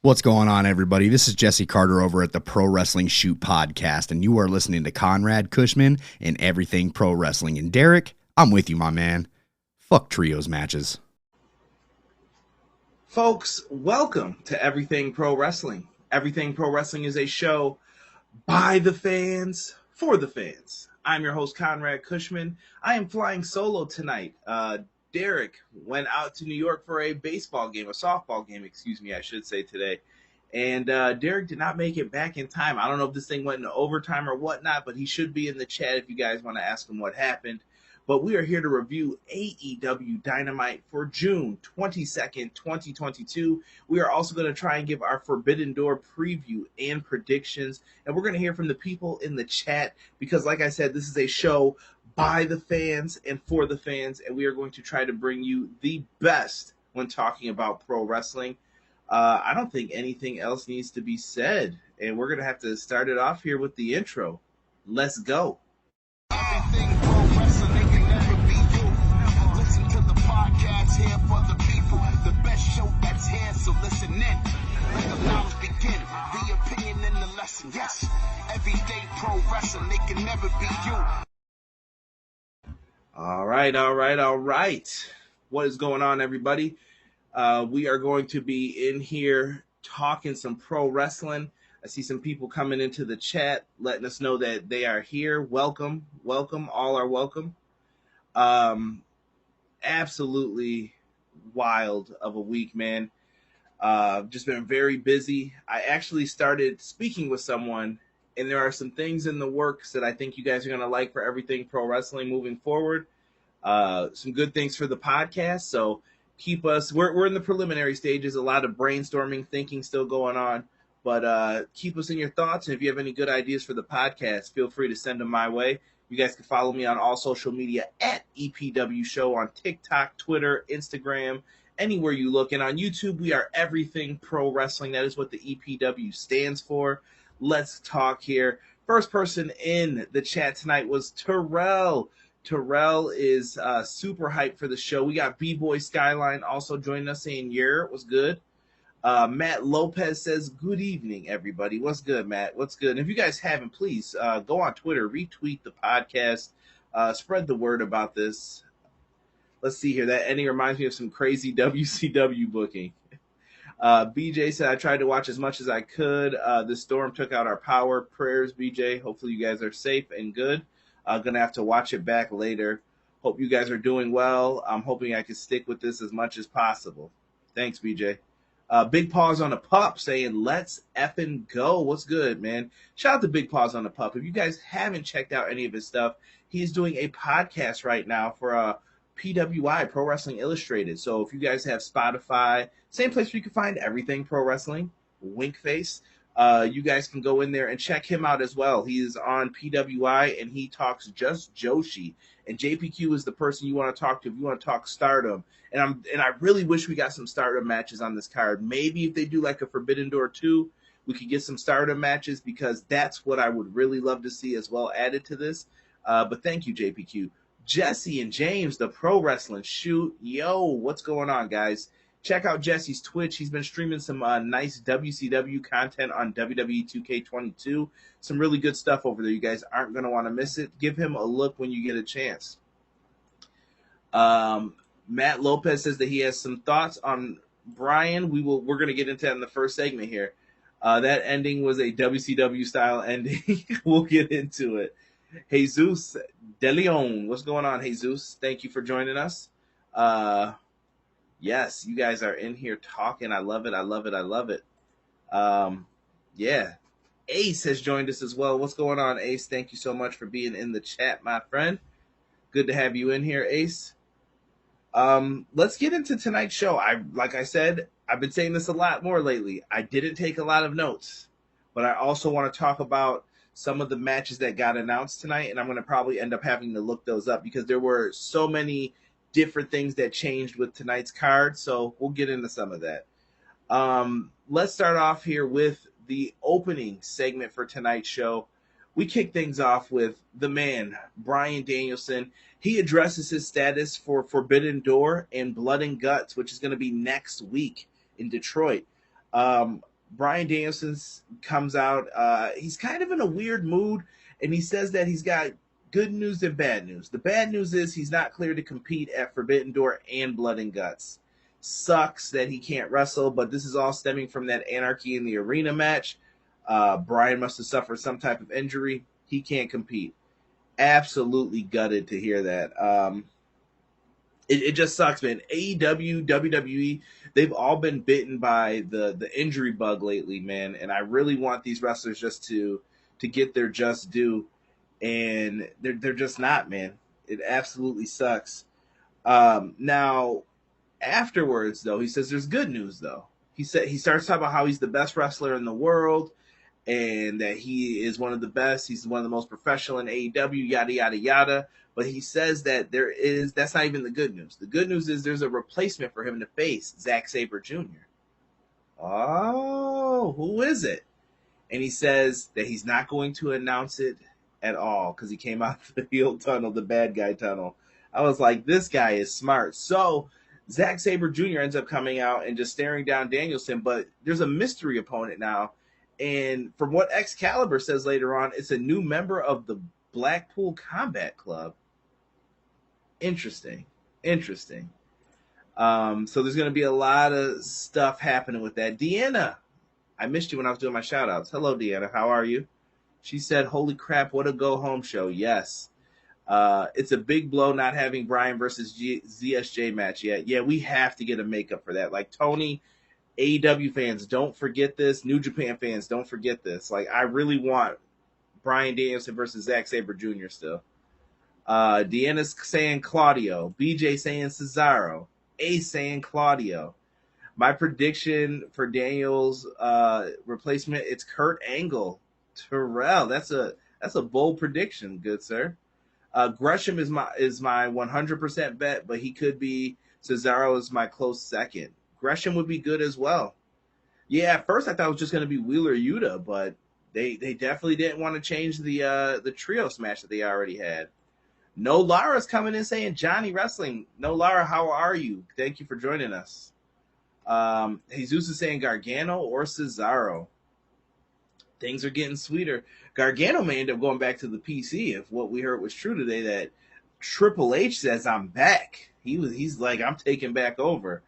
What's going on, everybody? This is Jesse Carter over at the Pro Wrestling Shoot podcast, and you are listening to Conrad Cushman and Everything Pro Wrestling. And Derek, I'm with you, my man. Fuck trios matches. Folks, welcome to Everything Pro Wrestling. Everything Pro Wrestling is a show by the fans, for the fans. I'm your host, Conrad Cushman. I am flying solo tonight. Derek went out to New York for a softball game, I should say today. And Derek did not make it back in time. I don't know if this thing went into overtime or whatnot, but he should be in the chat if you guys want to ask him what happened. But we are here to review AEW Dynamite for June 22nd, 2022. We are also going to try and give our Forbidden Door preview and predictions. And we're going to hear from the people in the chat because, like I said, this is a show by the fans and for the fans. And we are going to try to bring you the best when talking about pro wrestling. I don't think anything else needs to be said. And we're going to have to start it off here with the intro. Let's go. Everything pro wrestling, they can never be you. Listen to the podcast here for the people. The best show that's here, so listen in. Let the knowledge begin. The opinion and the lesson. Yes, everyday pro wrestling, they can never be you. All right. What is going on, everybody? We are going to be in here talking some pro wrestling. I see some people coming into the chat, letting us know that they are here. Welcome. All are welcome. Absolutely wild of a week, man. Just been very busy. I actually started speaking with someone, and there are some things in the works that I think you guys are going to like for Everything Pro Wrestling moving forward. Some good things for the podcast, so keep us. We're in the preliminary stages, a lot of brainstorming, thinking still going on. But keep us in your thoughts, and if you have any good ideas for the podcast, feel free to send them my way. You guys can follow me on all social media at EPW Show on TikTok, Twitter, Instagram, anywhere you look. And on YouTube, we are Everything Pro Wrestling. That is what the EPW stands for. Let's talk here. First person in the chat tonight was Terrell. Terrell is super hyped for the show. We got B-Boy Skyline also joining us saying, yeah, it was good. Matt Lopez says, good evening, everybody. What's good, Matt? What's good? And if you guys haven't, please go on Twitter, retweet the podcast, spread the word about this. Let's see here. That ending reminds me of some crazy WCW booking. BJ said, I tried to watch as much as I could. The storm took out our power. Prayers, BJ. Hopefully you guys are safe and good. Gonna have to watch it back later. Hope you guys are doing well. I'm hoping I can stick with this as much as possible. Thanks, BJ. Big Paws on the Pup saying, let's effing go. What's good, man? Shout out to Big Paws on the Pup. If you guys haven't checked out any of his stuff, he's doing a podcast right now for PWI, Pro Wrestling Illustrated. So if you guys have Spotify, same place where you can find Everything Pro Wrestling, wink face, you guys can go in there and check him out as well. He is on PWI, and he talks just Joshi. And JPQ is the person you want to talk to if you want to talk Stardom. And I really wish we got some Stardom matches on this card. Maybe if they do like a Forbidden Door 2, we could get some Stardom matches, because that's what I would really love to see as well added to this. But thank you, JPQ. Jesse and James, the Pro Wrestling Shoot. Yo, what's going on, guys? Check out Jesse's Twitch. He's been streaming some nice WCW content on WWE 2K22. Some really good stuff over there. You guys aren't going to want to miss it. Give him a look when you get a chance. Matt Lopez says that he has some thoughts on Brian. We're going to get into that in the first segment here. That ending was a WCW style ending. We'll get into it. Jesus De Leon, what's going on, Jesus? Thank you for joining us. Yes, you guys are in here talking. I love it. Yeah. Ace has joined us as well. What's going on, Ace? Thank you so much for being in the chat, my friend. Good to have you in here, Ace. Let's get into tonight's show. Like I said, I've been saying this a lot more lately. I didn't take a lot of notes, but I also want to talk about some of the matches that got announced tonight, and I'm going to probably end up having to look those up because there were so many different things that changed with tonight's card, so we'll get into some of that. Let's start off here with the opening segment for tonight's show. We kick things off with the man, Bryan Danielson. He addresses his status for Forbidden Door and Blood and Guts, which is going to be next week in Detroit. Bryan Danielson comes out. He's kind of in a weird mood, and he says that he's got good news and bad news. The bad news is he's not clear to compete at Forbidden Door and Blood and Guts. Sucks that he can't wrestle, but this is all stemming from that Anarchy in the Arena match. Bryan must have suffered some type of injury. He can't compete. Absolutely gutted to hear that. It just sucks, man. AEW, WWE, they've all been bitten by the injury bug lately, man. And I really want these wrestlers just to get their just due, and they're just not, man. It absolutely sucks. Now, afterwards, though, he says there's good news, though. He starts talking about how he's the best wrestler in the world, and that he is one of the best. He's one of the most professional in AEW, yada, yada, yada. But he says that that's not even the good news. The good news is there's a replacement for him to face, Zack Sabre Jr. Oh, who is it? And he says that he's not going to announce it at all because he came out of the heel tunnel, the bad guy tunnel. I was like, this guy is smart. So Zack Sabre Jr. ends up coming out and just staring down Danielson, but there's a mystery opponent now. And from what Excalibur says later on, it's a new member of the Blackpool Combat Club. Interesting. So there's going to be a lot of stuff happening with that. Deanna, I missed you when I was doing my shout outs. Hello, Deanna. How are you? She said, holy crap, what a go-home show. Yes. It's a big blow not having Bryan versus ZSJ match yet. Yeah, we have to get a makeup for that. Like, Tony, AEW fans, don't forget this. New Japan fans, don't forget this. Like, I really want Bryan Danielson versus Zack Sabre Jr. still. Deanna's saying Claudio. BJ saying Cesaro. Ace saying Claudio. My prediction for Daniel's replacement, it's Kurt Angle. Terrell, that's a bold prediction, good sir. Gresham is my 100% bet, but he could be. Cesaro is my close second. Gresham would be good as well. Yeah, at first I thought it was just going to be Wheeler Yuta, but they definitely didn't want to change the trios match that they already had. No Lara's coming in saying Johnny Wrestling. No Lara, how are you? Thank you for joining us. Jesus is saying Gargano or Cesaro. Things are getting sweeter. Gargano may end up going back to the PC if what we heard was true today, that Triple H says I'm back. He's like, I'm taking back over.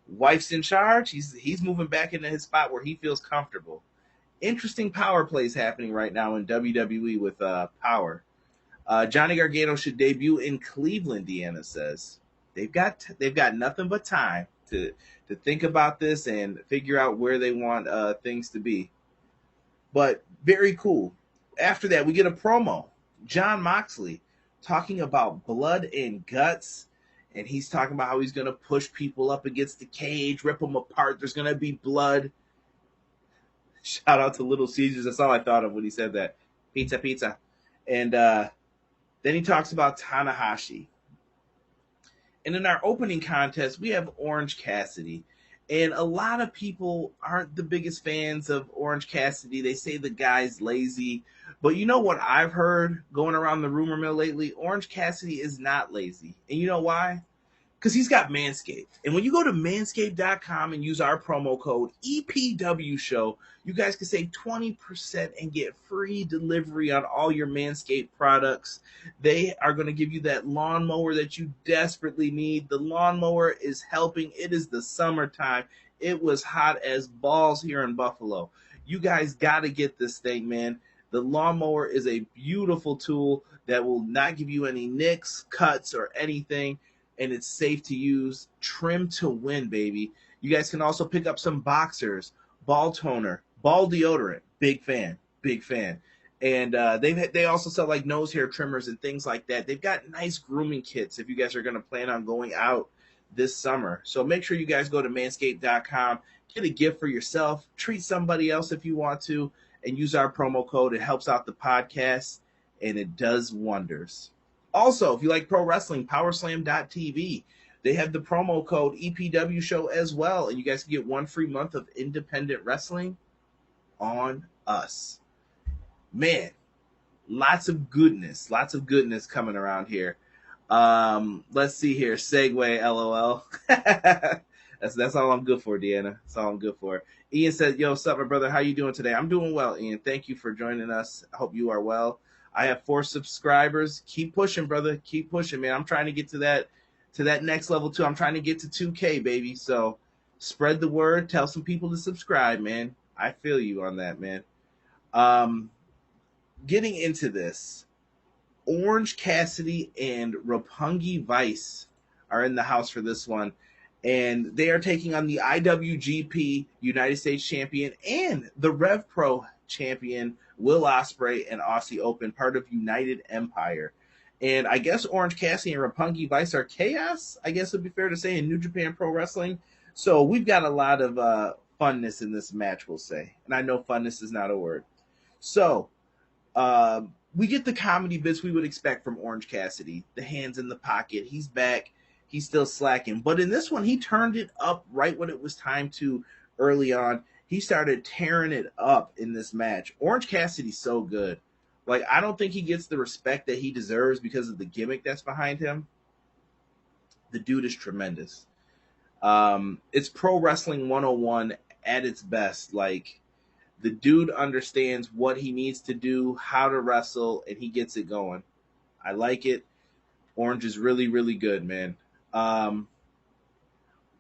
Wife's in charge. He's moving back into his spot where he feels comfortable. Interesting power plays happening right now in WWE with Power. Johnny Gargano should debut in Cleveland, Deanna says. They've got nothing but time to think about this and figure out where they want things to be. But very cool. After that, we get a promo. Jon Moxley talking about blood and guts. And he's talking about how he's going to push people up against the cage, rip them apart. There's going to be blood. Shout out to Little Caesars. That's all I thought of when he said that. Pizza, pizza. And then he talks about Tanahashi. And in our opening contest, we have Orange Cassidy. And a lot of people aren't the biggest fans of Orange Cassidy. They say the guy's lazy. But you know what I've heard going around the rumor mill lately? Orange Cassidy is not lazy. And you know why? Because he's got Manscaped. And when you go to manscaped.com and use our promo code EPW Show, you guys can save 20% and get free delivery on all your Manscaped products. They are going to give you that lawnmower that you desperately need. The lawnmower is helping. It is the summertime. It was hot as balls here in Buffalo. You guys got to get this thing, man. The lawnmower is a beautiful tool that will not give you any nicks, cuts, or anything, and it's safe to use. Trim to win, baby. You guys can also pick up some boxers, ball toner, ball deodorant. Big fan. And they also sell like nose hair trimmers and things like that. They've got nice grooming kits if you guys are going to plan on going out this summer. So make sure you guys go to manscaped.com, get a gift for yourself, treat somebody else if you want to, and use our promo code. It helps out the podcast, and it does wonders. Also, if you like pro wrestling, powerslam.tv. They have the promo code EPW Show as well, and you guys can get 1 free month of independent wrestling on us. Man, lots of goodness coming around here. Let's see here. Segue, LOL. That's all I'm good for, Deanna. That's all I'm good for. Ian said, yo, what's up, my brother? How you doing today? I'm doing well, Ian. Thank you for joining us. I hope you are well. I have 4 subscribers. Keep pushing, brother. Keep pushing, man. I'm trying to get to that next level too. I'm trying to get to 2K, baby. So spread the word. Tell some people to subscribe, man. I feel you on that, man. Getting into this, Orange Cassidy and Roppongi Vice are in the house for this one. And they are taking on the IWGP United States Champion and the Rev Pro Champion, Will Ospreay and Aussie Open, part of United Empire. And I guess Orange Cassidy and Roppongi Vice are chaos, I guess it would be fair to say, in New Japan Pro Wrestling. So we've got a lot of funness in this match, we'll say. And I know funness is not a word. So we get the comedy bits we would expect from Orange Cassidy. The hands in the pocket. He's back. He's still slacking. But in this one, he turned it up right when it was time to early on. He started tearing it up in this match. Orange Cassidy's so good. Like, I don't think he gets the respect that he deserves because of the gimmick that's behind him. The dude is tremendous. It's Pro Wrestling 101 at its best. Like, the dude understands what he needs to do, how to wrestle, and he gets it going. I like it. Orange is really, really good, man.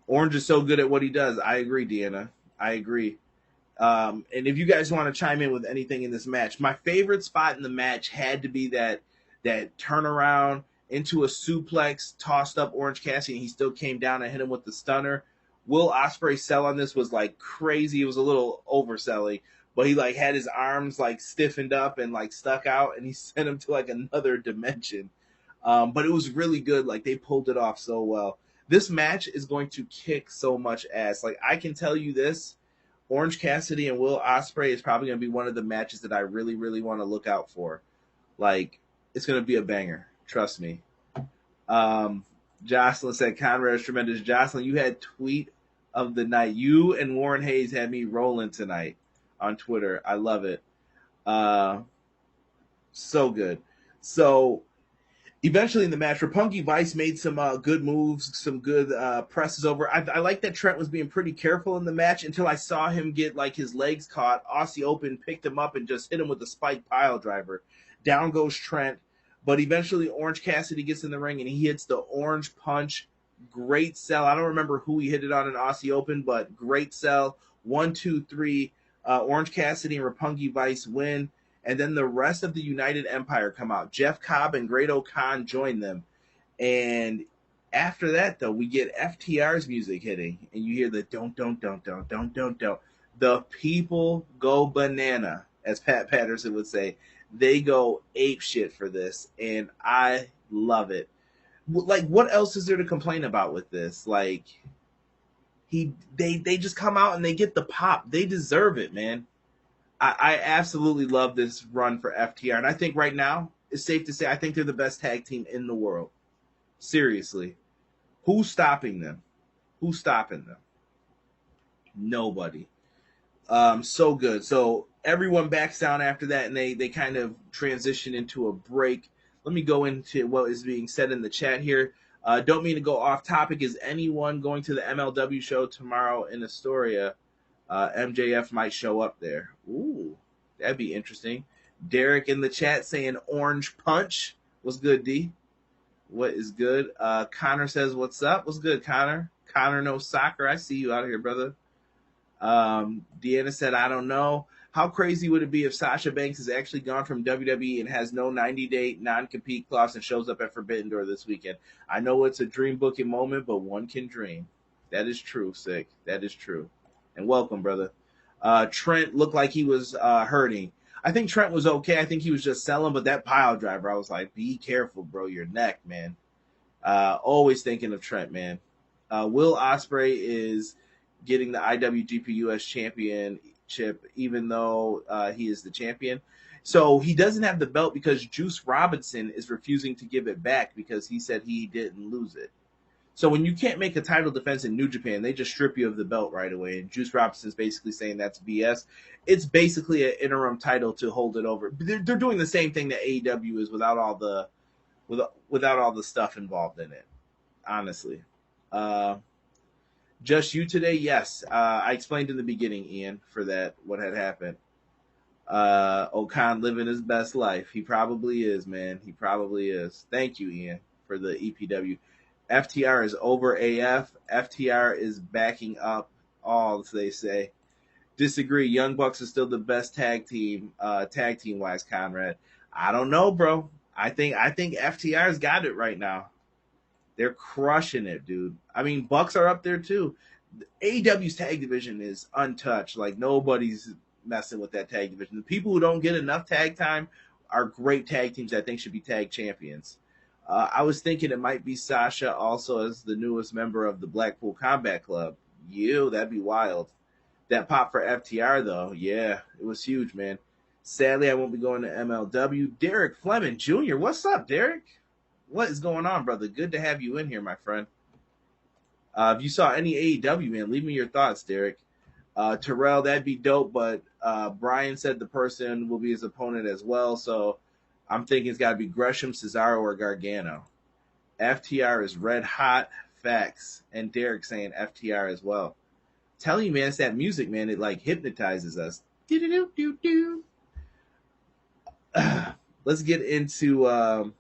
Orange is so good at what he does. I agree, Deanna. I agree. And if you guys want to chime in with anything in this match, my favorite spot in the match had to be that turnaround into a suplex, tossed up Orange Cassidy, and he still came down and hit him with the stunner. Will Ospreay's sell on this was like crazy. It was a little overselling, but he like had his arms like stiffened up and like stuck out, and he sent him to like another dimension. But it was really good. Like, they pulled it off so well. This match is going to kick so much ass. Like, I can tell you this, Orange Cassidy and Will Ospreay is probably going to be one of the matches that I really, really want to look out for. Like, it's going to be a banger. Trust me. Jocelyn said, Conrad is tremendous. Jocelyn, you had tweet of the night. You and Warren Hayes had me rolling tonight on Twitter. I love it. So good. So, eventually in the match, Roppongi Vice made some good moves, some good presses over. I like that Trent was being pretty careful in the match until I saw him get like his legs caught. Aussie Open picked him up and just hit him with a spike pile driver. Down goes Trent. But eventually Orange Cassidy gets in the ring and he hits the orange punch. Great sell. I don't remember who he hit it on in Aussie Open, but great sell. 1, 2, 3. Orange Cassidy and Roppongi Vice win. And then the rest of the United Empire come out. Jeff Cobb and Great O'Khan join them. And after that, though, we get FTR's music hitting. And you hear the don't. The people go banana, as Pat Patterson would say. They go ape shit for this. And I love it. Like, what else is there to complain about with this? Like, they just come out and they get the pop. They deserve it, man. I absolutely love this run for FTR. And I think right now, it's safe to say, I think they're the best tag team in the world. Seriously. Who's stopping them? Who's stopping them? Nobody. So good. So everyone backs down after that, and they kind of transition into a break. Let me go into what is being said in the chat here. Don't mean to go off topic. Is anyone going to the MLW show tomorrow in Astoria? MJF might show up there. Ooh, that'd be interesting. Derek in the chat saying orange punch. What's good, D? What is good? Connor says, what's up? What's good, Connor? Connor knows soccer. I see you out here, brother. Deanna said, I don't know. How crazy would it be if Sasha Banks has actually gone from WWE and has no 90-day non-compete clause and shows up at Forbidden Door this weekend? I know it's a dream booking moment, but one can dream. That is true, Sick. That is true. And welcome, brother. Trent looked like he was hurting. I think Trent was okay. I think he was just selling, but that pile driver, I was like, be careful, bro. Your neck, man. Always thinking of Trent, man. Will Ospreay is getting the IWGP US Championship, even though he is the champion. So he doesn't have the belt because Juice Robinson is refusing to give it back because he said he didn't lose it. So when you can't make a title defense in New Japan, they just strip you of the belt right away. And Juice Robinson's basically saying that's BS. It's basically an interim title to hold it over. They're doing the same thing that AEW is without all the stuff involved in it. Honestly. Just you today? Yes. I explained in the beginning, Ian, for that, what had happened. Okan living his best life. He probably is, man. He probably is. Thank you, Ian, for the EPW. FTR is over AF. FTR is backing up all, as they say. Disagree. Young Bucks is still the best tag team wise, Conrad. I don't know, bro. I think FTR's got it right now. They're crushing it, dude. I mean, Bucks are up there too. AEW's tag division is untouched. Like, nobody's messing with that tag division. The people who don't get enough tag time are great tag teams that I think should be tag champions. I was thinking it might be Sasha also as the newest member of the Blackpool Combat Club. That'd be wild. That pop for FTR, though, yeah, it was huge, man. Sadly, I won't be going to MLW. Derek Fleming Jr., what's up, Derek? What is going on, brother? Good to have you in here, my friend. If you saw any AEW, man, leave me your thoughts, Derek. Terrell, that'd be dope, but Brian said the person will be his opponent as well, so I'm thinking it's got to be Gresham, Cesaro, or Gargano. FTR is red hot, facts, and Derek saying FTR as well. Telling you, man, it's that music, man. It like hypnotizes us. Let's get into.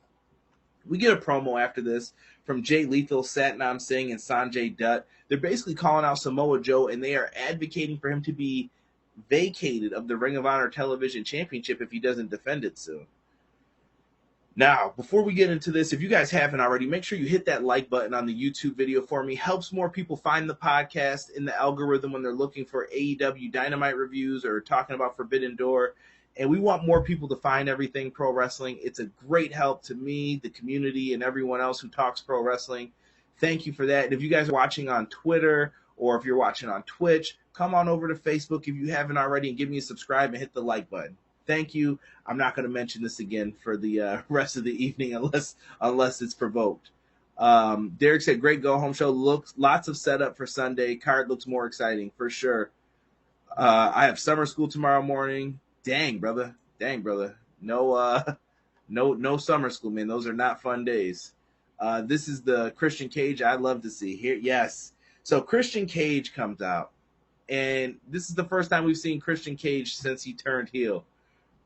We get a promo after this from Jay Lethal, Satnam Singh, and Sanjay Dutt. They're basically calling out Samoa Joe, and they are advocating for him to be vacated of the Ring of Honor Television Championship if he doesn't defend it soon. Now, before we get into this, if you guys haven't already, make sure you hit that like button on the YouTube video for me. Helps more people find the podcast in the algorithm when they're looking for AEW Dynamite reviews or talking about Forbidden Door. And we want more people to find everything pro wrestling. It's a great help to me, the community, and everyone else who talks pro wrestling. Thank you for that. And if you guys are watching on Twitter or if you're watching on Twitch, come on over to Facebook if you haven't already and give me a subscribe and hit the like button. Thank you. I'm not going to mention this again for the rest of the evening unless it's provoked. Derek said, great go-home show. Looks lots of setup for Sunday. Card looks more exciting, for sure. I have summer school tomorrow morning. Dang, brother. No summer school, man. Those are not fun days. This is the Christian Cage I'd love to see here. Yes. So Christian Cage comes out, and this is the first time we've seen Christian Cage since he turned heel.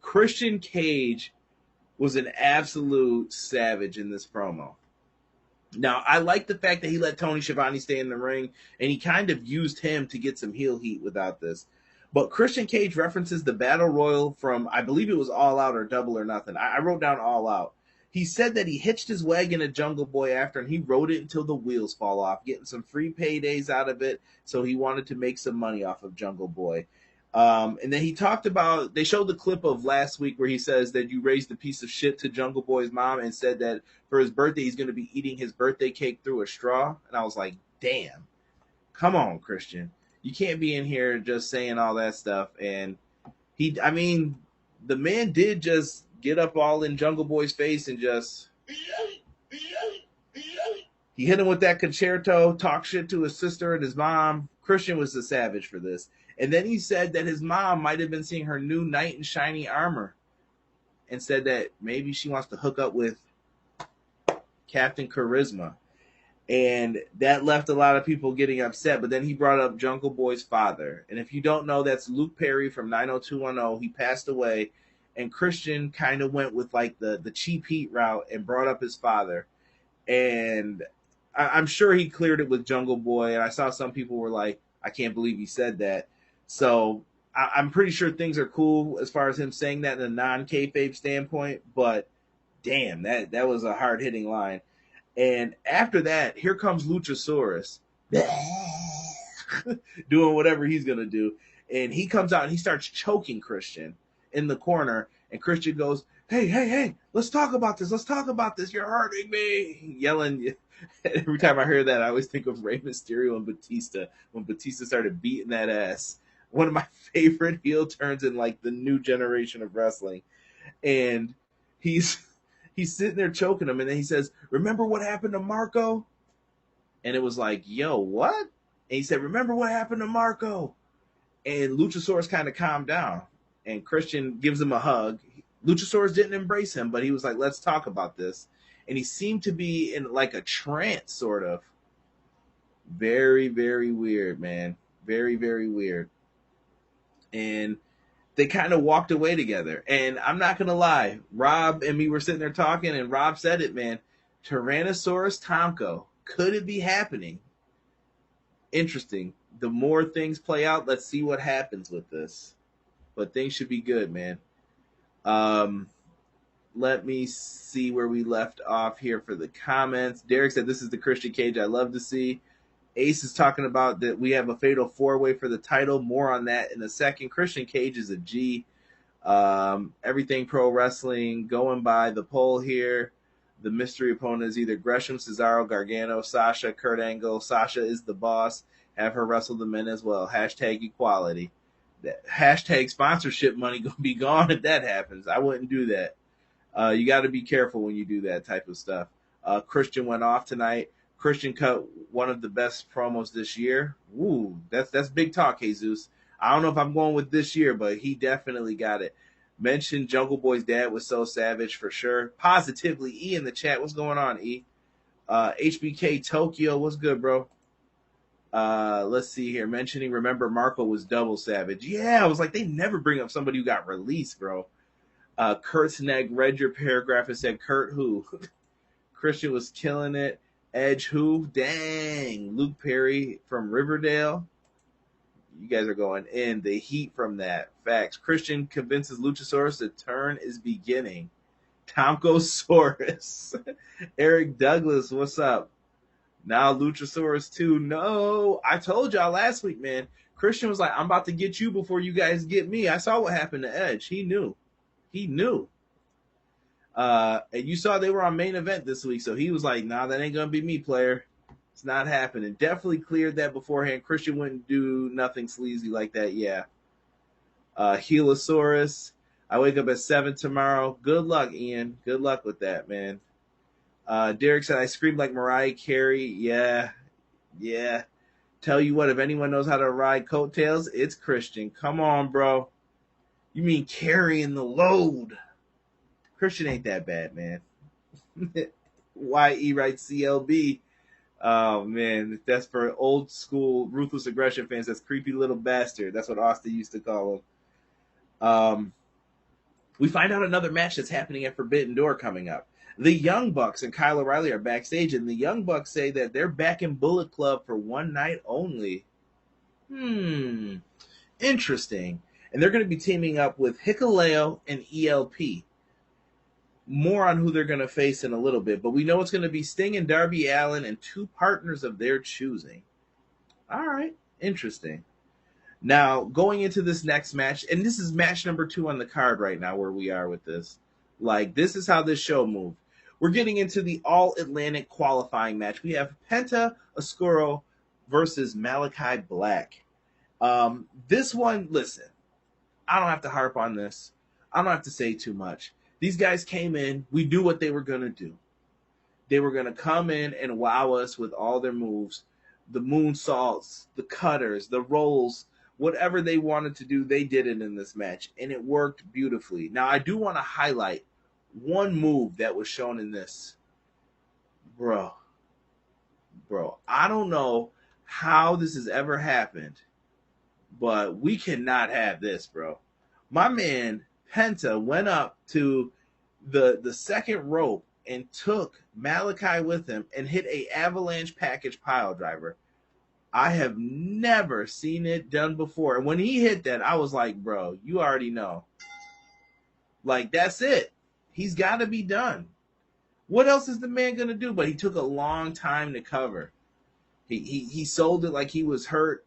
Christian Cage was an absolute savage in this promo. Now, I like the fact that he let Tony Schiavone stay in the ring, and he kind of used him to get some heel heat without this. But Christian Cage references the Battle Royal from, I believe it was All Out or Double or Nothing. I wrote down All Out. He said that he hitched his wagon at Jungle Boy after, and he rode it until the wheels fall off, getting some free paydays out of it, so he wanted to make some money off of Jungle Boy. And then he talked about, they showed the clip of last week where he says that you raised a piece of shit to Jungle Boy's mom and said that for his birthday, he's going to be eating his birthday cake through a straw. And I was like, damn, come on, Christian. You can't be in here just saying all that stuff. And the man did just get up all in Jungle Boy's face and just, he hit him with that concerto, talk shit to his sister and his mom. Christian was the savage for this. And then he said that his mom might have been seeing her new knight in shiny armor and said that maybe she wants to hook up with Captain Charisma. And that left a lot of people getting upset. But then he brought up Jungle Boy's father. And if you don't know, that's Luke Perry from 90210. He passed away. And Christian kind of went with like the cheap heat route and brought up his father. And I'm sure he cleared it with Jungle Boy. And I saw some people were like, I can't believe he said that. So I'm pretty sure things are cool as far as him saying that in a non-kayfabe standpoint. But damn, that was a hard-hitting line. And after that, here comes Luchasaurus doing whatever he's going to do. And he comes out and he starts choking Christian in the corner. And Christian goes, hey, let's talk about this. You're hurting me. Yelling. Every time I hear that, I always think of Rey Mysterio and Batista when Batista started beating that ass. One of my favorite heel turns in like the new generation of wrestling. And he's sitting there choking him, and then he says, remember what happened to Marco? And it was like, yo, what? And he said, remember what happened to Marco? And Luchasaurus kind of calmed down, and Christian gives him a hug. Luchasaurus didn't embrace him, but he was like, let's talk about this. And he seemed to be in like a trance, sort of. Very, very weird, man. Very, very weird. And they kind of walked away together. And I'm not going to lie, Rob and me were sitting there talking, and Rob said it, man. Tyrannosaurus Tomko. Could it be happening? Interesting. The more things play out, let's see what happens with this. But things should be good, man. Let me see where we left off here for the comments. Derek said, this is the Christian Cage I love to see. Ace is talking about that we have a fatal four-way for the title. More on that in a second. Christian Cage is a G. Everything Pro Wrestling going by the poll here. The mystery opponent is either Gresham, Cesaro, Gargano, Sasha, Kurt Angle. Sasha is the boss. Have her wrestle the men as well. Hashtag equality. Hashtag sponsorship money going to be gone if that happens. I wouldn't do that. You got to be careful when you do that type of stuff. Christian went off tonight. Christian cut one of the best promos this year. Ooh, that's big talk, Jesus. I don't know if I'm going with this year, but he definitely got it. Mentioned Jungle Boy's dad was so savage for sure. Positively, E in the chat. What's going on, E? HBK Tokyo, what's good, bro? Let's see here. Mentioning, remember Marco was double savage. Yeah, I was like, they never bring up somebody who got released, bro. Kurt's neck read your paragraph and said, Kurt who? Christian was killing it. Edge who? Dang. Luke Perry from Riverdale. You guys are going in. The heat from that. Facts. Christian convinces Luchasaurus the turn is beginning. Tomkosaurus. Eric Douglas, what's up? Now Luchasaurus 2. No. I told y'all last week, man. Christian was like, I'm about to get you before you guys get me. I saw what happened to Edge. He knew. And you saw they were on main event this week, so he was like, nah, that ain't gonna be me, player. It's not happening. Definitely cleared that beforehand. Christian wouldn't do nothing sleazy like that, yeah. Helosaurus, I wake up at 7 tomorrow. Good luck, Ian. Good luck with that, man. Derek said, I screamed like Mariah Carey. Yeah. Tell you what, if anyone knows how to ride coattails, it's Christian. Come on, bro. You mean carrying the load. Christian ain't that bad, man. YE writes CLB. Oh, man. That's for old school Ruthless Aggression fans. That's creepy little bastard. That's what Austin used to call him. We find out another match that's happening at Forbidden Door coming up. The Young Bucks and Kyle O'Reilly are backstage, and the Young Bucks say that they're back in Bullet Club for one night only. Interesting. And they're going to be teaming up with Hikuleo and ELP. More on who they're going to face in a little bit, but we know it's going to be Sting and Darby Allin and two partners of their choosing. All right, interesting. Now, going into this next match, and this is match number 2 on the card right now where we are with this. Like, this is how this show moved. We're getting into the All-Atlantic qualifying match. We have Penta Oscuro versus Malachi Black. This one, listen, I don't have to harp on this. I don't have to say too much. These guys came in. We knew what they were going to do. They were going to come in and wow us with all their moves. The moonsaults, the cutters, the rolls, whatever they wanted to do, they did it in this match. And it worked beautifully. Now, I do want to highlight one move that was shown in this. Bro, I don't know how this has ever happened, but we cannot have this, bro. My man Penta went up to the second rope and took Malachi with him and hit a avalanche package pile driver. I have never seen it done before. And when he hit that, I was like, bro, you already know. Like, that's it. He's got to be done. What else is the man going to do? But he took a long time to cover. He sold it like he was hurt.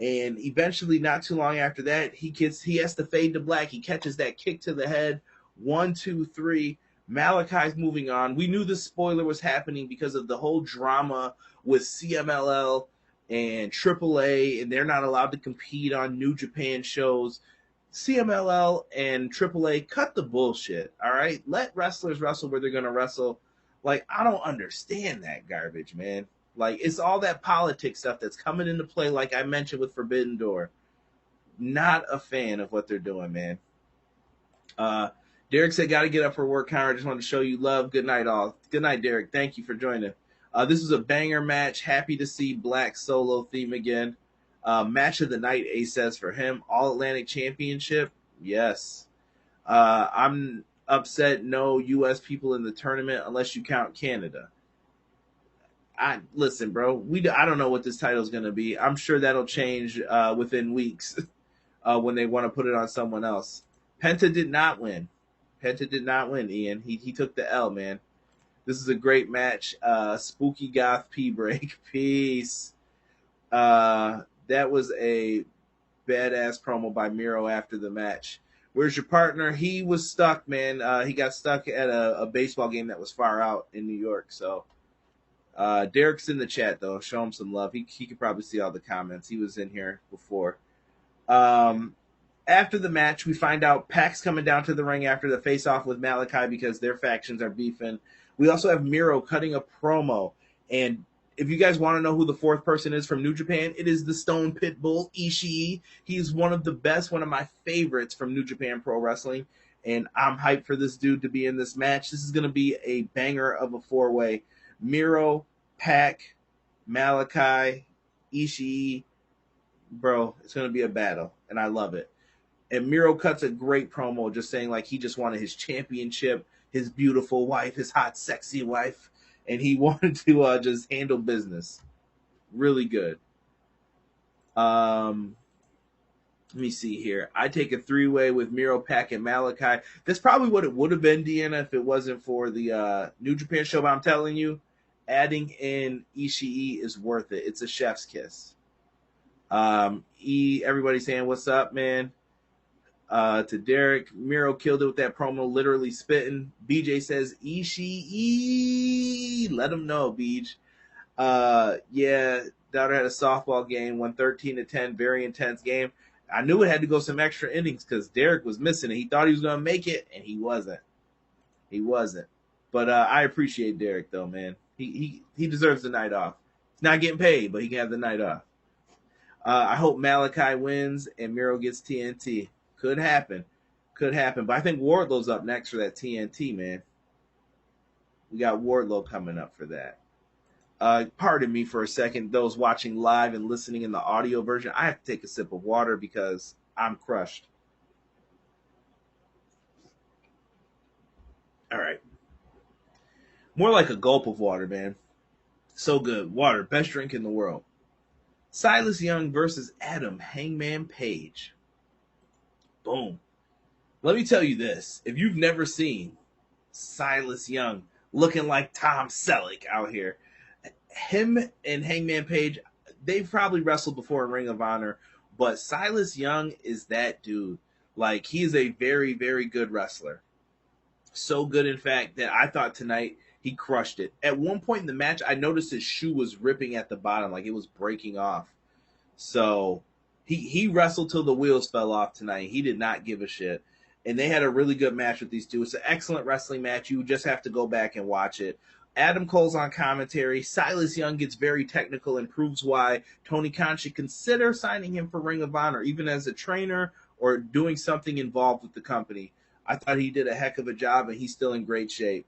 And eventually, not too long after that, he has to fade to black. He catches that kick to the head. 1, 2, 3. Malachi's moving on. We knew the spoiler was happening because of the whole drama with CMLL and AAA, and they're not allowed to compete on New Japan shows. CMLL and AAA, cut the bullshit, all right? Let wrestlers wrestle where they're going to wrestle. Like, I don't understand that garbage, man. Like, it's all that politics stuff that's coming into play, like I mentioned with Forbidden Door. Not a fan of what they're doing, man. Derek said, got to get up for work, Conrad. Just wanted to show you love. Good night, all. Good night, Derek. Thank you for joining. This was a banger match. Happy to see Black solo theme again. Match of the night, Ace says for him. All Atlantic Championship, yes. I'm upset no U.S. people in the tournament unless you count Canada. Listen, bro. I don't know what this title is going to be. I'm sure that'll change within weeks when they want to put it on someone else. Penta did not win. Ian. He took the L, man. This is a great match. Spooky Goth P-Break. Peace. That was a badass promo by Miro after the match. Where's your partner? He was stuck, man. He got stuck at a baseball game that was far out in New York. So Derek's in the chat, though. Show him some love. He could probably see all the comments. He was in here before. After the match, we find out Pac's coming down to the ring after the face-off with Malachi because their factions are beefing. We also have Miro cutting a promo. And if you guys want to know who the fourth person is from New Japan, it is the Stone Pitbull, Ishii. He's one of the best, one of my favorites from New Japan Pro Wrestling. And I'm hyped for this dude to be in this match. This is going to be a banger of a four-way. Miro, Pac, Malachi, Ishii. Bro, it's going to be a battle, and I love it. And Miro cuts a great promo just saying like he just wanted his championship, his beautiful wife, his hot, sexy wife, and he wanted to just handle business. Really good. Let me see here. I take a three-way with Miro, Pac, and Malachi. That's probably what it would have been, Deanna, if it wasn't for the New Japan show. But I'm telling you, adding in Ishii is worth it. It's a chef's kiss. Everybody saying, what's up, man? To Derek, Miro killed it with that promo, literally spitting. BJ says, Ishii. Let him know, Beej. Yeah, daughter had a softball game, won 13-10, very intense game. I knew it had to go some extra innings because Derek was missing it. He thought he was going to make it, and he wasn't. But I appreciate Derek, though, man. He deserves the night off. He's not getting paid, but he can have the night off. I hope Malachi wins and Miro gets TNT. Could happen. But I think Wardlow's up next for that TNT, man. We got Wardlow coming up for that. Pardon me for a second, those watching live and listening in the audio version. I have to take a sip of water because I'm crushed. All right. More like a gulp of water, man. So good. Water, best drink in the world. Silas Young versus Adam Hangman Page. Boom. Let me tell you this. If you've never seen Silas Young looking like Tom Selleck out here, him and Hangman Page, they've probably wrestled before in Ring of Honor, but Silas Young is that dude. Like, he is a very, very good wrestler. So good, in fact, that I thought tonight he crushed it. At one point in the match, I noticed his shoe was ripping at the bottom, like it was breaking off. So he wrestled till the wheels fell off tonight. He did not give a shit. And they had a really good match with these two. It's an excellent wrestling match. You just have to go back and watch it. Adam Cole's on commentary. Silas Young gets very technical and proves why Tony Khan should consider signing him for Ring of Honor, even as a trainer or doing something involved with the company. I thought he did a heck of a job, and he's still in great shape.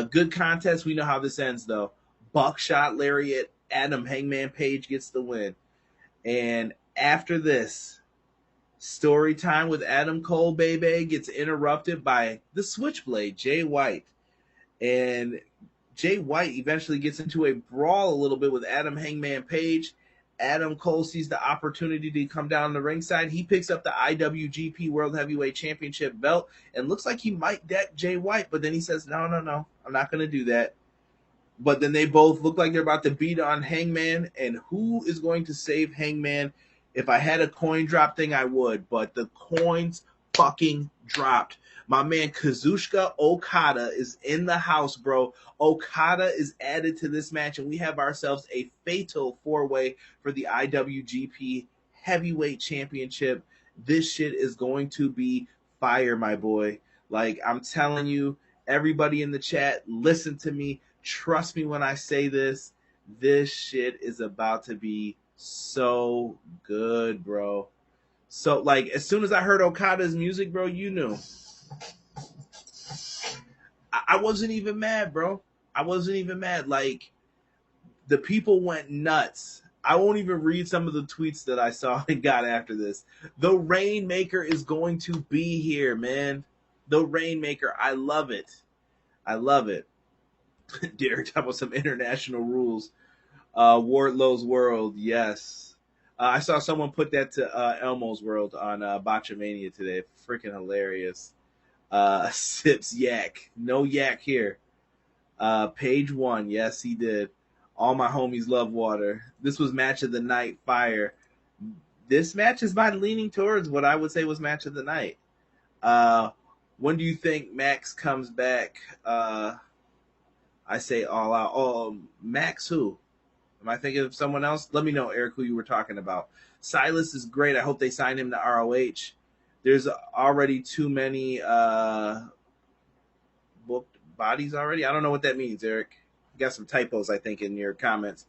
Good contest. We know how this ends, though. Buckshot lariat. Adam Hangman Page gets the win. And after this, story time with Adam Cole, baby, gets interrupted by the Switchblade, Jay White. And Jay White eventually gets into a brawl a little bit with Adam Hangman Page. Adam Cole sees the opportunity to come down the ringside. He picks up the IWGP World Heavyweight Championship belt and looks like he might deck Jay White, but then he says, no, I'm not going to do that. But then they both look like they're about to beat on Hangman, and who is going to save Hangman? If I had a coin drop thing, I would, but the coins fucking dropped. My man Kazuchika Okada is in the house, bro. Okada is added to this match, and we have ourselves a fatal four-way for the IWGP Heavyweight Championship. This shit is going to be fire, my boy. Like, I'm telling you, everybody in the chat, listen to me. Trust me when I say this. This shit is about to be so good, bro. So, like, as soon as I heard Okada's music, bro, you knew. I wasn't even mad, bro. I wasn't even mad. Like, The people went nuts. I won't even read some of the tweets that I saw and got after this. The Rainmaker is going to be here, man. The Rainmaker. I love it. I love it. Derek, talk about some international rules. Wardlow's World, yes. I saw someone put that to Elmo's World on Botchamania today. Freaking hilarious. Sips yak. No yak here. Page 1, yes, he did. All my homies love water. This was match of the night, fire. This match is by leaning towards what I would say was match of the night. When do you think Max comes back? I say All Out. Oh, Max who? Am I thinking of someone else? Let me know, Eric, who you were talking about. Silas is great. I hope they sign him to ROH. There's already too many booked bodies already. I don't know what that means, Eric. You got some typos, I think, in your comments.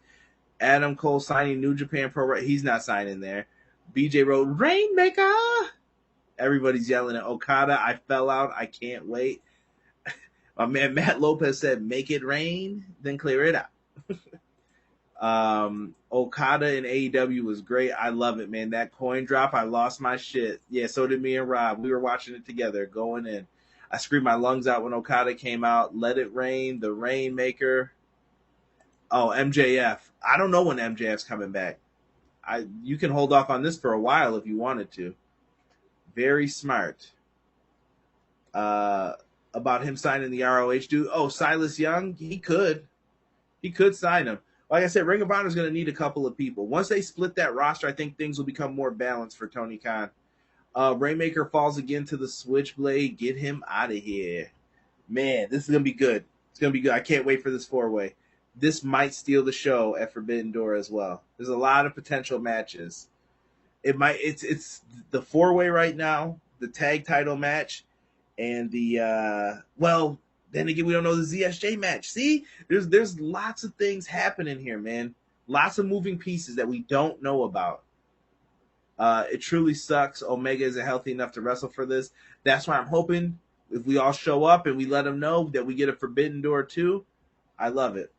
Adam Cole signing New Japan Pro. He's not signing there. BJ wrote, Rainmaker! Everybody's yelling at Okada. I fell out. I can't wait. My man Matt Lopez said, make it rain, then clear it out. Okada in AEW was great. I love it, man. That coin drop, I lost my shit. Yeah, so did me and Rob. We were watching it together, going in. I screamed my lungs out when Okada came out. Let it rain, the Rainmaker. Oh, MJF. I don't know when MJF's coming back. You can hold off on this for a while if you wanted to. Very smart. About him signing the ROH dude. Oh, Silas Young? He could sign him. Like I said, Ring of Honor is going to need a couple of people. Once they split that roster, I think things will become more balanced for Tony Khan. Rainmaker falls again to the Switchblade. Get him out of here. Man, this is going to be good. It's going to be good. I can't wait for this four-way. This might steal the show at Forbidden Door as well. There's a lot of potential matches. It's the four-way right now, the tag title match, and the then again, we don't know the ZSJ match. See, there's lots of things happening here, man. Lots of moving pieces that we don't know about. It truly sucks. Omega isn't healthy enough to wrestle for this. That's why I'm hoping if we all show up and we let them know that we get a Forbidden Door too. I love it.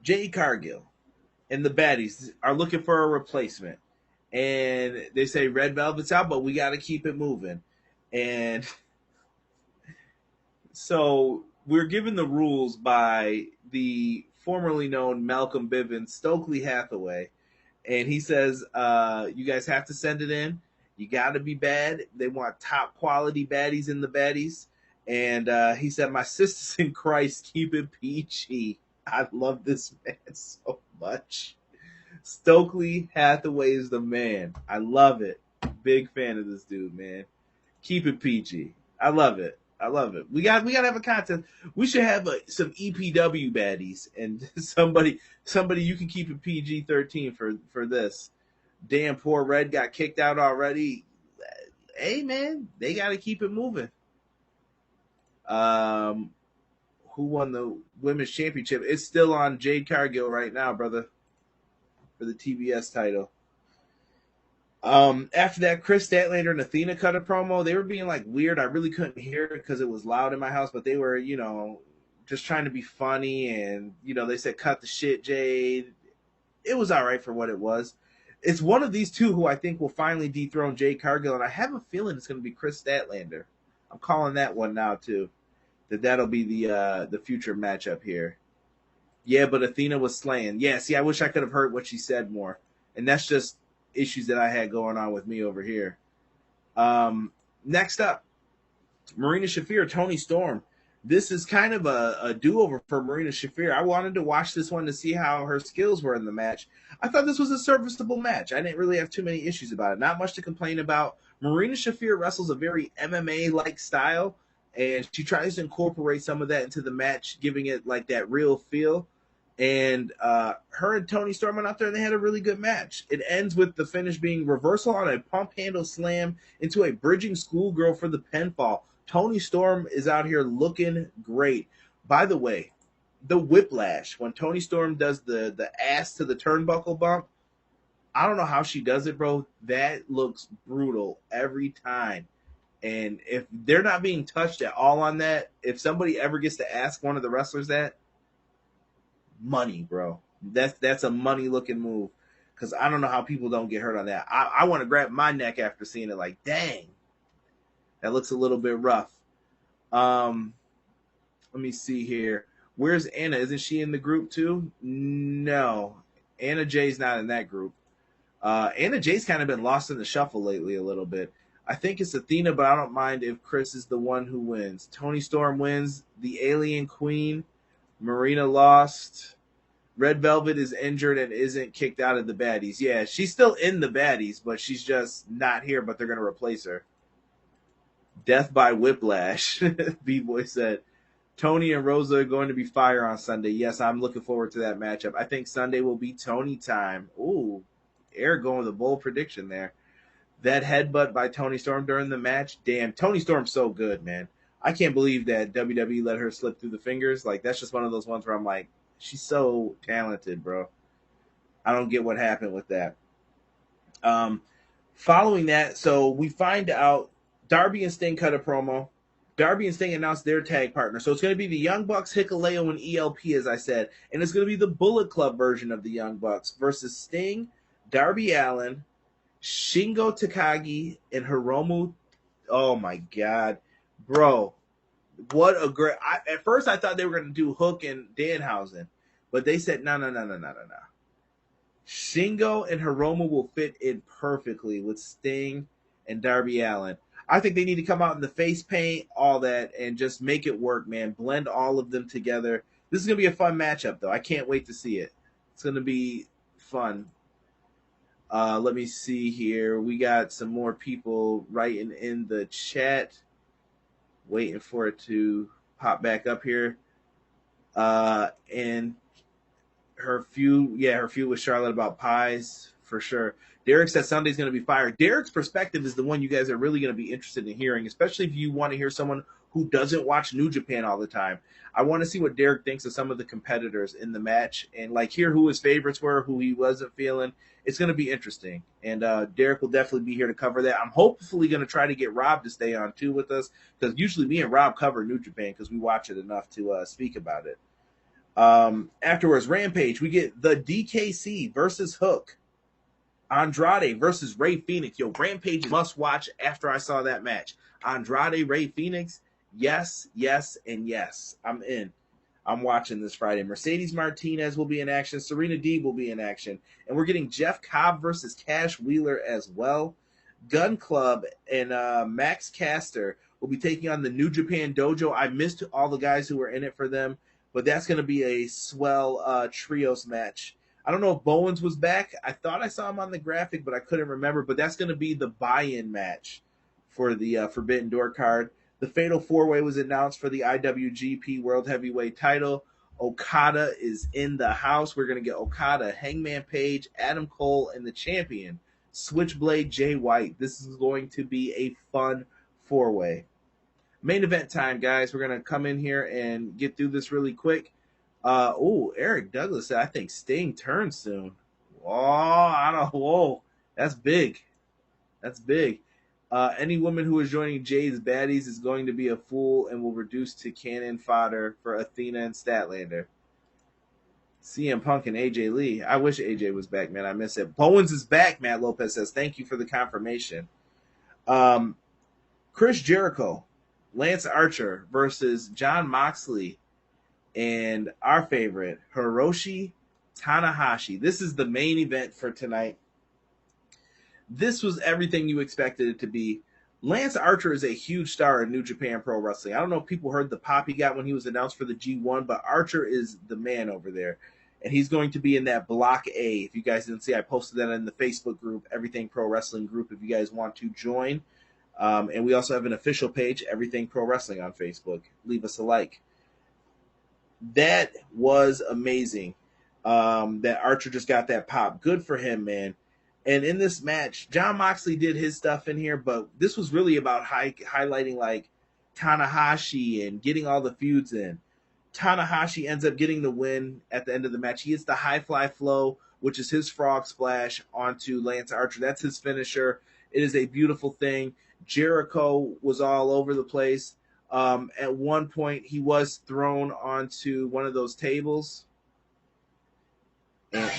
Jade Cargill and the baddies are looking for a replacement. And they say Red Velvet's out, but we got to keep it moving. And so we're given the rules by the formerly known Malcolm Bivens, Stokely Hathaway. And he says, you guys have to send it in. You got to be bad. They want top quality baddies in the baddies. And he said, my sisters in Christ, keep it PG. I love this man so much. Stokely Hathaway is the man. I love it. Big fan of this dude, man. Keep it PG. I love it. I love it. We got to have a contest. We should have some EPW baddies and somebody you can keep it PG-13 for this. Damn, poor Red got kicked out already. Hey man, they got to keep it moving. Who won the women's championship? It's still on Jade Cargill right now, brother, for the TBS title. After that, Chris Statlander and Athena cut a promo. They were being like weird. I really couldn't hear it because it was loud in my house, but they were, just trying to be funny. And, they said, cut the shit, Jade. It was all right for what it was. It's one of these two who I think will finally dethrone Jade Cargill. And I have a feeling it's going to be Chris Statlander. I'm calling that one now too. That'll be the future matchup here. Yeah, but Athena was slaying. Yeah, see, I wish I could have heard what she said more. And that's just issues that I had going on with me over here. Next up, Marina Shafir, Toni Storm. This is kind of a do-over for Marina Shafir. I wanted to watch this one to see how her skills were in the match. I thought this was a serviceable match. I didn't really have too many issues about it. Not much to complain about. Marina Shafir wrestles a very MMA-like style, and she tries to incorporate some of that into the match, giving it like that real feel. And her and Toni Storm went out there and they had a really good match. It ends with the finish being reversal on a pump handle slam into a bridging schoolgirl for the pinfall. Toni Storm is out here looking great. By the way, the whiplash, when Toni Storm does the ass to the turnbuckle bump, I don't know how she does it, bro. That looks brutal every time. And if they're not being touched at all on that, if somebody ever gets to ask one of the wrestlers that, money, bro. That's a money looking move. Because I don't know how people don't get hurt on that. I want to grab my neck after seeing it. Like, dang, that looks a little bit rough. Let me see here. Where's Anna? Isn't she in the group too? No, Anna Jay's not in that group. Anna Jay's kind of been lost in the shuffle lately a little bit. I think it's Athena, but I don't mind if Chris is the one who wins. Toni Storm wins. The Alien Queen. Marina lost. Red Velvet is injured and isn't kicked out of the baddies. Yeah, she's still in the baddies, but she's just not here, but they're going to replace her. Death by Whiplash, B-Boy said. Tony and Rosa are going to be fire on Sunday. Yes, I'm looking forward to that matchup. I think Sunday will be Tony time. Ooh, Eric going with a bold prediction there. That headbutt by Toni Storm during the match. Damn, Toni Storm's so good, man. I can't believe that WWE let her slip through the fingers. Like, that's just one of those ones where I'm like, she's so talented, bro. I don't get what happened with that. Following that, so we find out Darby and Sting cut a promo. Darby and Sting announced their tag partner. So it's going to be the Young Bucks, Hikuleo, and ELP, as I said. And it's going to be the Bullet Club version of the Young Bucks versus Sting, Darby Allin, Shingo Takagi, and Hiromu. Oh, my God. Bro, what a great... at first, I thought they were going to do Hook and Danhausen. But they said, no. Shingo and Hiromu will fit in perfectly with Sting and Darby Allin. I think they need to come out in the face paint, all that, and just make it work, man. Blend all of them together. This is going to be a fun matchup, though. I can't wait to see it. It's going to be fun. Let me see here. We got some more people writing in the chat. Waiting for it to pop back up here. And her feud with Charlotte about pies, for sure. Derek said Sunday's going to be fire. Derek's perspective is the one you guys are really going to be interested in hearing, especially if you want to hear someone who doesn't watch New Japan all the time. I want to see what Derek thinks of some of the competitors in the match and like hear who his favorites were, who he wasn't feeling. It's going to be interesting. And Derek will definitely be here to cover that. I'm hopefully going to try to get Rob to stay on too with us because usually me and Rob cover New Japan because we watch it enough to speak about it. Afterwards, Rampage, we get the DKC versus Hook. Andrade versus Ray Phoenix. Yo, Rampage must watch after I saw that match. Andrade, Ray Phoenix. Yes, and yes. I'm in. I'm watching this Friday. Mercedes Martinez will be in action. Serena Deeb will be in action. And we're getting Jeff Cobb versus Cash Wheeler as well. Gun Club and Max Caster will be taking on the New Japan Dojo. I missed all the guys who were in it for them, but that's going to be a swell trios match. I don't know if Bowens was back. I thought I saw him on the graphic, but I couldn't remember. But that's going to be the buy-in match for the Forbidden Door card. The Fatal 4-Way was announced for the IWGP World Heavyweight title. Okada is in the house. We're going to get Okada, Hangman Page, Adam Cole, and the champion, Switchblade Jay White. This is going to be a fun 4-way. Main event time, guys. We're going to come in here and get through this really quick. Eric Douglas said, I think Sting turns soon. Whoa, that's big. Any woman who is joining Jay's baddies is going to be a fool and will reduce to cannon fodder for Athena and Statlander. CM Punk and AJ Lee. I wish AJ was back, man. I miss it. Bowens is back, Matt Lopez says. Thank you for the confirmation. Chris Jericho, Lance Archer versus Jon Moxley and our favorite, Hiroshi Tanahashi. This is the main event for tonight. This was everything you expected it to be. Lance Archer is a huge star in New Japan Pro Wrestling. I don't know if people heard the pop he got when he was announced for the G1, but Archer is the man over there. And he's going to be in that Block A. If you guys didn't see, I posted that in the Facebook group, Everything Pro Wrestling group, if you guys want to join. And we also have an official page, Everything Pro Wrestling on Facebook. Leave us a like. That was amazing that Archer just got that pop. Good for him, man. And in this match, Jon Moxley did his stuff in here, but this was really about highlighting like Tanahashi and getting all the feuds in. Tanahashi ends up getting the win at the end of the match. He hits the high fly flow, which is his frog splash onto Lance Archer. That's his finisher. It is a beautiful thing. Jericho was all over the place. At one point, he was thrown onto one of those tables. And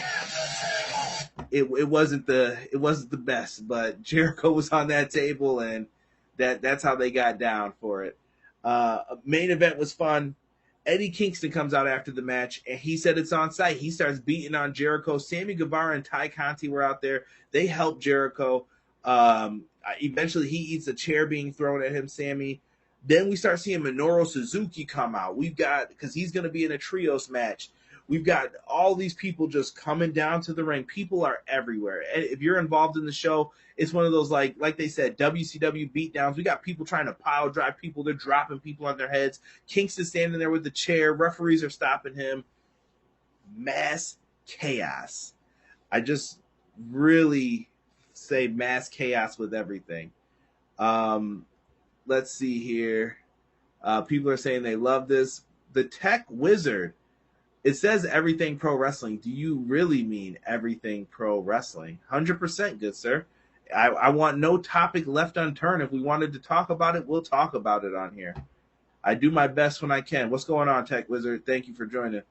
it wasn't the best, but Jericho was on that table, and that's how they got down for it. Main event was fun. Eddie Kingston comes out after the match, and he said it's on site. He starts beating on Jericho. Sammy Guevara and Ty Conti were out there. They helped Jericho. Eventually, he eats a chair being thrown at him, Sammy. Then we start seeing Minoru Suzuki come out. Because he's going to be in a trios match. We've got all these people just coming down to the ring. People are everywhere. If you're involved in the show, it's one of those, like they said, WCW beatdowns. We got people trying to pile drive people. They're dropping people on their heads. Kingston standing there with the chair. Referees are stopping him. Mass chaos. I just really say mass chaos with everything. Let's see here. People are saying they love this. The Tech Wizard. It says Everything Pro Wrestling. Do you really mean Everything Pro Wrestling? 100%, good sir. I want no topic left unturned. If we wanted to talk about it, we'll talk about it on here. I do my best when I can. What's going on, Tech Wizard? Thank you for joining.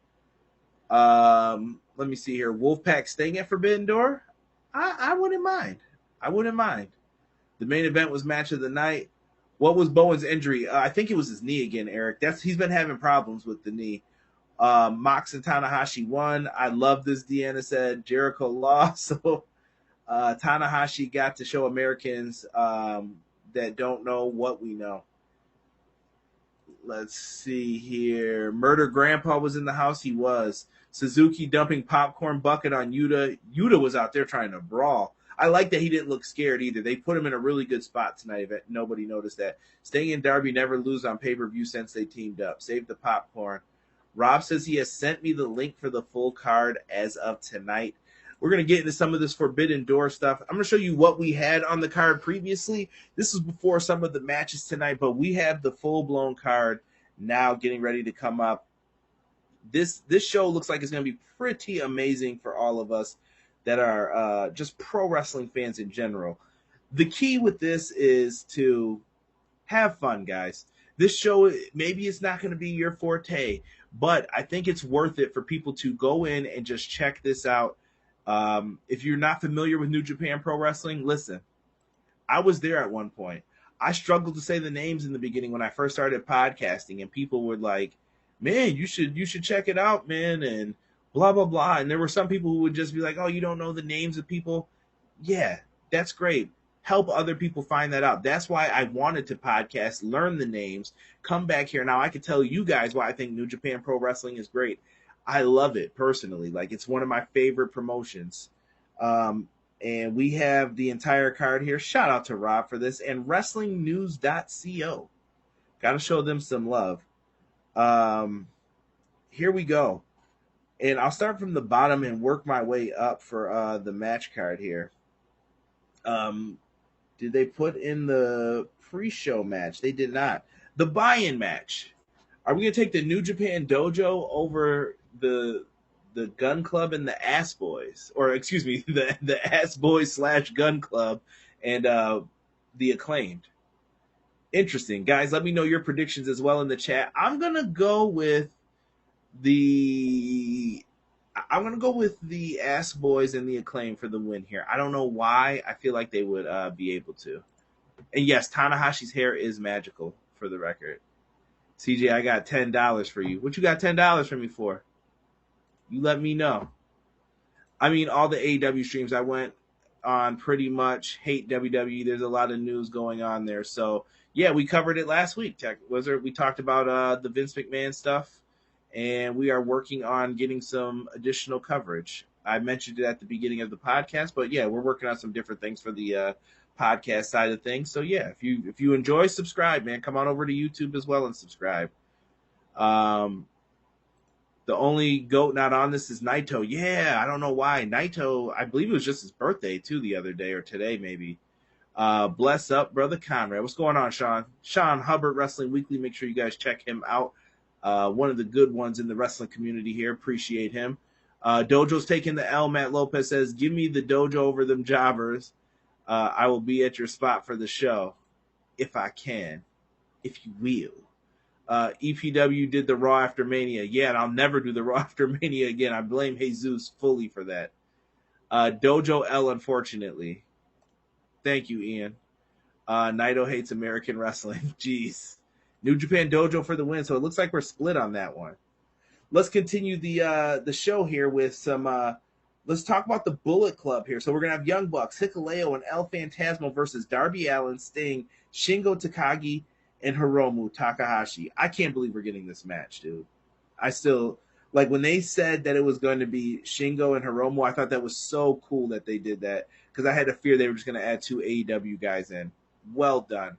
Let me see here. Wolfpack staying at Forbidden Door? I wouldn't mind. I wouldn't mind. The main event was match of the night. What was Bowen's injury? I think it was his knee again, Eric. He's been having problems with the knee. Mox and Tanahashi won. I love this, Deanna said. Jericho lost. So Tanahashi got to show Americans that don't know what we know. Let's see here. Murder Grandpa was in the house. He was. Suzuki dumping popcorn bucket on Yuta. Yuta was out there trying to brawl. I like that he didn't look scared either. They put him in a really good spot tonight. Nobody noticed that. Sting and Darby never lose on pay-per-view since they teamed up. Save the popcorn. Rob says he has sent me the link for the full card as of tonight. We're going to get into some of this Forbidden Door stuff. I'm going to show you what we had on the card previously. This is before some of the matches tonight, but we have the full-blown card now getting ready to come up. This show looks like it's going to be pretty amazing for all of us that are just pro wrestling fans in general. The key with this is to have fun, guys. This show, maybe it's not going to be your forte, but I think it's worth it for people to go in and just check this out. If you're not familiar with New Japan Pro Wrestling, listen, I was there at one point. I struggled to say the names in the beginning when I first started podcasting, and people were like, man, you should check it out, man, and blah, blah, blah. And there were some people who would just be like, oh, you don't know the names of people? Yeah, that's great. Help other people find that out. That's why I wanted to podcast, learn the names, come back here. Now I can tell you guys why I think New Japan Pro Wrestling is great. I love it personally. Like, it's one of my favorite promotions. And we have the entire card here. Shout out to Rob for this. And WrestlingNews.co. Got to show them some love. Here we go. And I'll start from the bottom and work my way up for the match card here. Did they put in the pre-show match? They did not. The buy-in match. Are we going to take the New Japan Dojo over the Gun Club and the Ass Boys? Or, excuse me, the Ass Boys / Gun Club and the Acclaimed. Interesting. Guys, let me know your predictions as well in the chat. I'm going to go with the Ass Boys and the Acclaim for the win here. I don't know why. I feel like they would be able to. And yes, Tanahashi's hair is magical, for the record. CJ, I got $10 for you. What you got $10 for me for? You let me know. I mean, all the AEW streams I went on pretty much hate WWE. There's a lot of news going on there. So, yeah, we covered it last week, Tech Wizard. We talked about the Vince McMahon stuff. And we are working on getting some additional coverage. I mentioned it at the beginning of the podcast, but yeah, we're working on some different things for the podcast side of things. So yeah, if you enjoy, subscribe, man. Come on over to YouTube as well and subscribe. The only GOAT not on this is Naito. Yeah, I don't know why. Naito, I believe it was just his birthday too the other day or today maybe. Bless up, brother Conrad. What's going on, Sean? Sean Hubbard, Wrestling Weekly. Make sure you guys check him out. One of the good ones in the wrestling community here. Appreciate him. Dojo's taking the L. Matt Lopez says, give me the dojo over them jobbers. I will be at your spot for the show. If I can. If you will. EPW did the Raw After Mania. Yeah, and I'll never do the Raw After Mania again. I blame Jesus fully for that. Dojo L, unfortunately. Thank you, Ian. Naito hates American wrestling. Jeez. New Japan Dojo for the win. So it looks like we're split on that one. Let's continue the show here with some. Let's talk about the Bullet Club here. So we're gonna have Young Bucks, Hikuleo, and El Phantasmo versus Darby Allin, Sting, Shingo Takagi, and Hiromu Takahashi. I can't believe we're getting this match, dude. I still like when they said that it was going to be Shingo and Hiromu. I thought that was so cool that they did that because I had a fear they were just going to add 2 AEW guys in. Well done,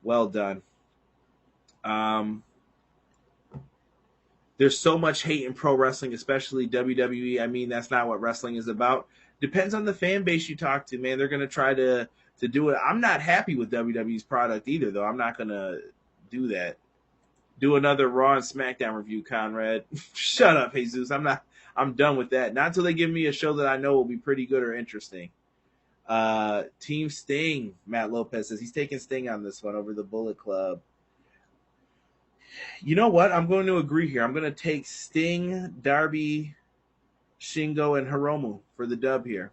well done. There's so much hate in pro wrestling, especially WWE. I mean, that's not what wrestling is about. Depends on the fan base you talk to, man. They're going to try to do it. I'm not happy with WWE's product either, though. I'm not going to do that. Do another Raw and SmackDown review, Conrad. Shut up, Jesus. I'm done with that. Not until they give me a show that I know will be pretty good or interesting. Team Sting, Matt Lopez says he's taking Sting on this one over the Bullet Club. You know what? I'm going to agree here. I'm going to take Sting, Darby, Shingo, and Hiromu for the dub here.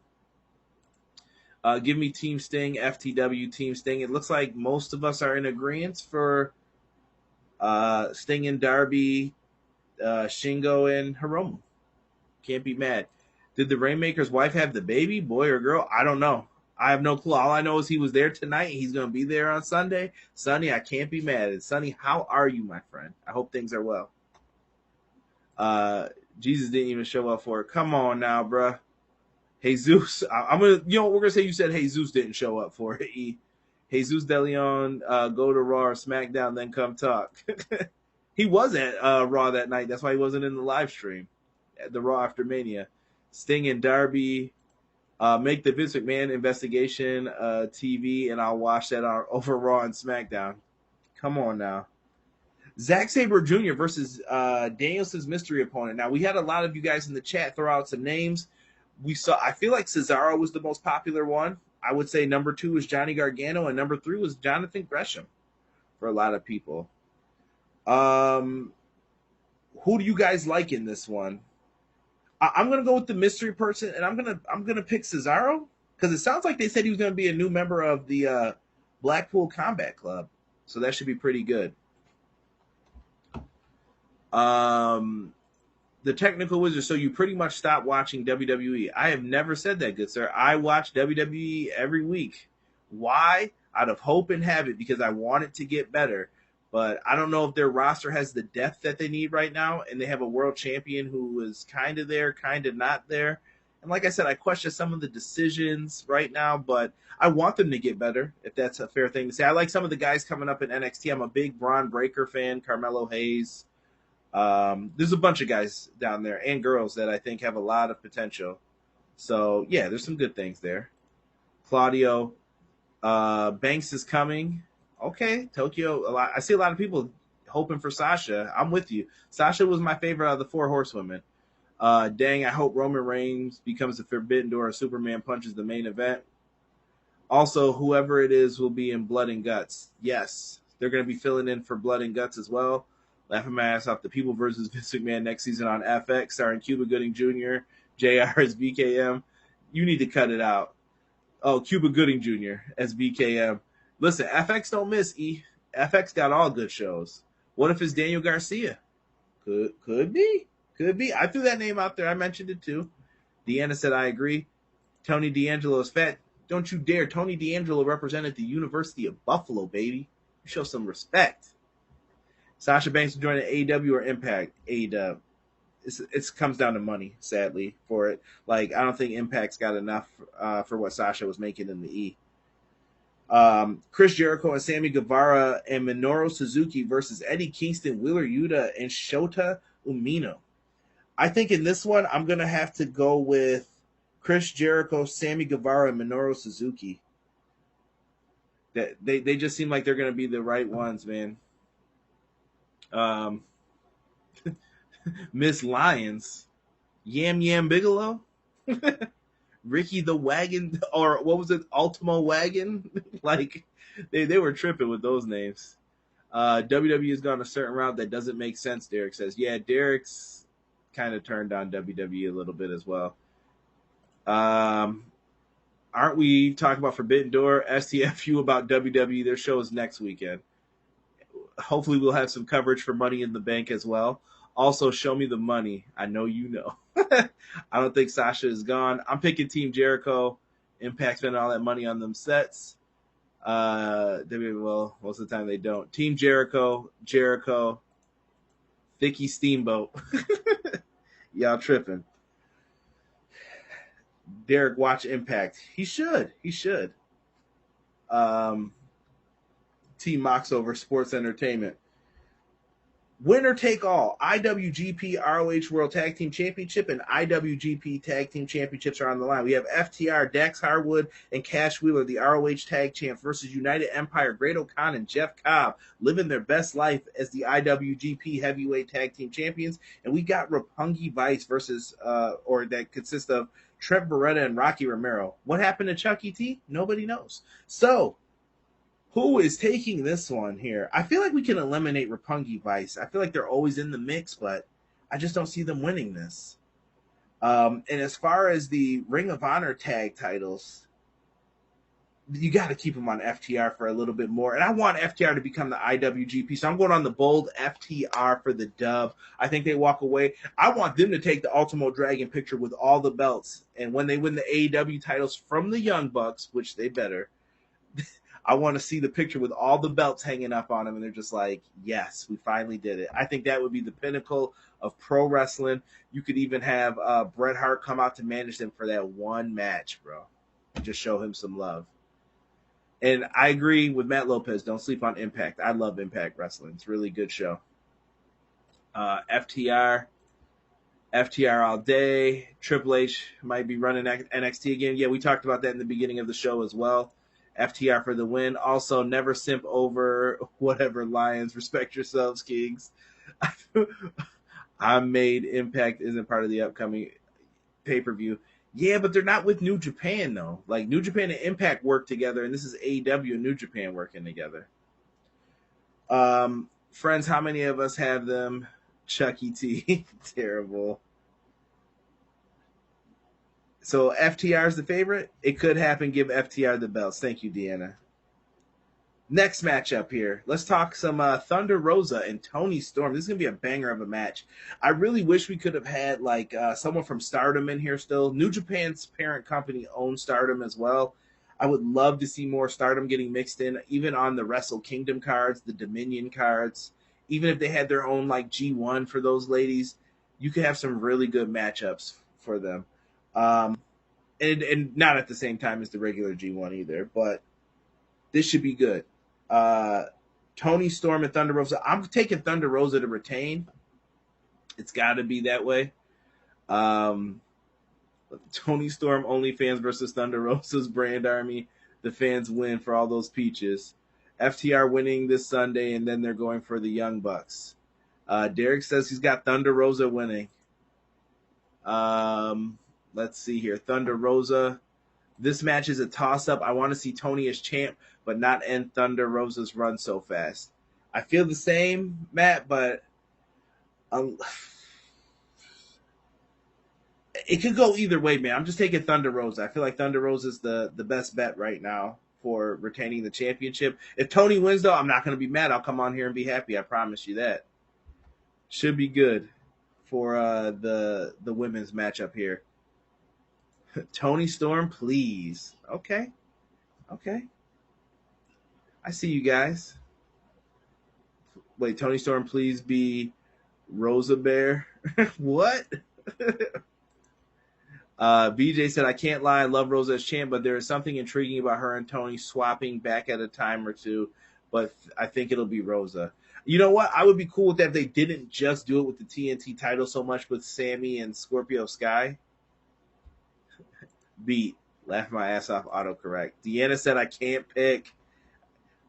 Give me Team Sting, FTW, Team Sting. It looks like most of us are in agreement for Sting and Darby, Shingo, and Hiromu. Can't be mad. Did the Rainmaker's wife have the baby, boy or girl? I don't know. I have no clue. All I know is he was there tonight. He's going to be there on Sunday. Sonny, I can't be mad. And Sonny, how are you, my friend? I hope things are well. Jesus didn't even show up for it. Come on now, bruh. Jesus, I'm gonna. You know, we're gonna say you said Jesus didn't show up for it. Jesus De Leon, go to Raw or SmackDown, then come talk. He was at Raw that night. That's why he wasn't in the live stream at the Raw After Mania. Sting and Darby. Make the Vince McMahon investigation TV, and I'll watch that over Raw and SmackDown. Come on now. Zack Sabre Jr. versus Danielson's mystery opponent. Now, we had a lot of you guys in the chat throw out some names. I feel like Cesaro was the most popular one. I would say number 2 was Johnny Gargano, and number 3 was Jonathan Gresham for a lot of people. Who do you guys like in this one? I'm gonna go with the mystery person, and I'm gonna pick Cesaro because it sounds like they said he was gonna be a new member of the Blackpool Combat Club, so that should be pretty good. The Technical Wizard. So you pretty much stopped watching WWE. I have never said that, good sir. I watch WWE every week. Why? Out of hope and habit, because I want it to get better. But I don't know if their roster has the depth that they need right now, and they have a world champion who is kind of there, kind of not there. And like I said, I question some of the decisions right now, but I want them to get better, if that's a fair thing to say. I like some of the guys coming up in NXT. I'm a big Braun Breaker fan, Carmelo Hayes. There's a bunch of guys down there and girls that I think have a lot of potential. So, yeah, there's some good things there. Claudio. Banks is coming. Okay, Tokyo. I see a lot of people hoping for Sasha. I'm with you. Sasha was my favorite out of the 4 horsewomen. Dang, I hope Roman Reigns becomes the Forbidden Door or Superman punches the main event. Also, whoever it is will be in Blood and Guts. Yes, they're going to be filling in for Blood and Guts as well. Laughing my ass off. The People versus Vince McMahon next season on FX, starring Cuba Gooding Jr., JR as BKM. You need to cut it out. Oh, Cuba Gooding Jr. as BKM. Listen, FX don't miss, E. FX got all good shows. What if it's Daniel Garcia? Could be. I threw that name out there. I mentioned it too. Deanna said, I agree. Tony D'Angelo is fat. Don't you dare. Tony D'Angelo represented the University of Buffalo, baby. You show some respect. Sasha Banks will join an AEW or Impact. AEW. It comes down to money, sadly, for it. Like, I don't think Impact's got enough for what Sasha was making in the E. Chris Jericho and Sammy Guevara and Minoru Suzuki versus Eddie Kingston, Wheeler Yuta, and Shota Umino. I think in this one, I'm going to have to go with Chris Jericho, Sammy Guevara, and Minoru Suzuki. They just seem like they're going to be the right ones, man. Miss Lyons, Yam Yam Bigelow, Ricky the Wagon, or what was it, Ultimo Wagon? Like, they were tripping with those names. WWE has gone a certain route that doesn't make sense, Derek says. Yeah, Derek's kind of turned on WWE a little bit as well. Aren't we talking about Forbidden Door, STFU about WWE? Their show is next weekend. Hopefully we'll have some coverage for Money in the Bank as well. Also, show me the money. I know you know. I don't think Sasha is gone. I'm picking Team Jericho. Impact spending all that money on them sets. Well, most of the time they don't. Team Jericho, Vicky Steamboat. Y'all tripping. Derek, watch Impact. He should. Team Mox over Sports Entertainment. Winner take all. IWGP ROH World Tag Team Championship and IWGP Tag Team Championships are on the line. We have FTR, Dax Harwood, and Cash Wheeler, the ROH Tag Champs, versus United Empire, Great O'Khan, and Jeff Cobb, living their best life as the IWGP Heavyweight Tag Team Champions. And we got Roppongi Vice versus, or that consists of Trent Beretta and Rocky Romero. What happened to Chucky T? Nobody knows. So, who is taking this one here? I feel like we can eliminate Roppongi Vice. I feel like they're always in the mix, but I just don't see them winning this. And as far as the Ring of Honor tag titles, you got to keep them on FTR for a little bit more. And I want FTR to become the IWGP, so I'm going on the bold FTR for the dub. I think they walk away. I want them to take the Ultimo Dragon picture with all the belts. And when they win the AEW titles from the Young Bucks, which they better, I want to see the picture with all the belts hanging up on them, and they're just like, yes, we finally did it. I think that would be the pinnacle of pro wrestling. You could even have Bret Hart come out to manage them for that one match, bro. Just show him some love. And I agree with Matt Lopez. Don't sleep on Impact. I love Impact Wrestling. It's a really good show. FTR all day. Triple H might be running NXT again. Yeah, we talked about that in the beginning of the show as well. FTR for the win. Also, never simp over whatever Lions. Respect yourselves, Kings. I'm made Impact isn't part of the upcoming pay-per-view. Yeah, but they're not with New Japan, though. Like, New Japan and Impact work together, and this is AEW and New Japan working together. Friends, how many of us have them? Chucky T. Terrible. So FTR is the favorite. It could happen. Give FTR the belts. Thank you, Deanna. Next matchup here. Let's talk some Thunder Rosa and Toni Storm. This is going to be a banger of a match. I really wish we could have had like someone from Stardom in here still. New Japan's parent company owns Stardom as well. I would love to see more Stardom getting mixed in, even on the Wrestle Kingdom cards, the Dominion cards. Even if they had their own like G1 for those ladies, you could have some really good matchups for them. And not at the same time as the regular G1 either, but this should be good. Toni Storm and Thunder Rosa. I'm taking Thunder Rosa to retain. It's got to be that way. Toni Storm OnlyFans versus Thunder Rosa's Brand Army. The fans win for all those peaches. FTR winning this Sunday, and then they're going for the Young Bucks. Derek says he's got Thunder Rosa winning. Let's see here. Thunder Rosa. This match is a toss-up. I want to see Toni as champ, but not end Thunder Rosa's run so fast. I feel the same, Matt, but it could go either way, man. I'm just taking Thunder Rosa. I feel like Thunder Rosa is the best bet right now for retaining the championship. If Toni wins, though, I'm not going to be mad. I'll come on here and be happy. I promise you that. Should be good for the women's matchup here. Toni Storm, please. Okay. I see you guys. Wait, Toni Storm, please be Rosa Bear. What? BJ said, I can't lie, I love Rosa as champ, but there is something intriguing about her and Toni swapping back at a time or two, but I think it'll be Rosa. You know what? I would be cool with that if they didn't just do it with the TNT title so much with Sammy and Scorpio Sky. Beat. Laugh my ass off, autocorrect. Deanna said I can't pick.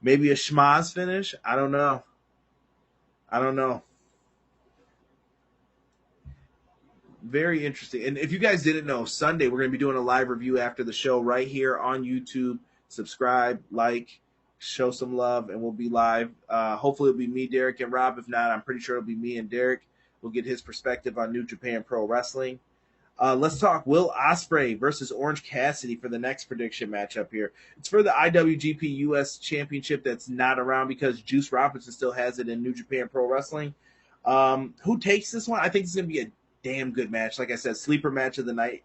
Maybe a schmaz finish? I don't know. Very interesting. And if you guys didn't know, Sunday we're going to be doing a live review after the show right here on YouTube. Subscribe, like, show some love, and we'll be live. Hopefully it'll be me, Derek, and Rob. If not, I'm pretty sure it'll be me and Derek. We'll get his perspective on New Japan Pro Wrestling. Let's talk Will Ospreay versus Orange Cassidy for the next prediction matchup here. It's for the IWGP US Championship that's not around because Juice Robinson still has it in New Japan Pro Wrestling. Who takes this one? I think it's going to be a damn good match. Like I said, sleeper match of the night,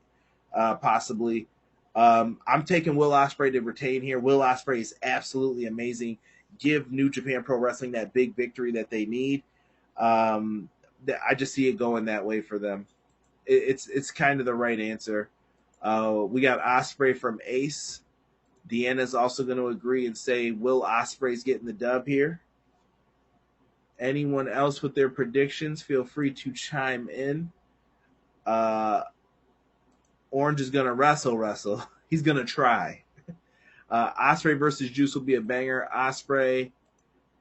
possibly. I'm taking Will Ospreay to retain here. Will Ospreay is absolutely amazing. Give New Japan Pro Wrestling that big victory that they need. I just see it going that way for them. It's kind of the right answer. We got Ospreay from Ace. Deanna's also going to agree and say Will Ospreay's getting the dub here. Anyone else with their predictions, feel free to chime in. Orange is going to wrestle. He's going to try. Ospreay versus Juice will be a banger. Ospreay.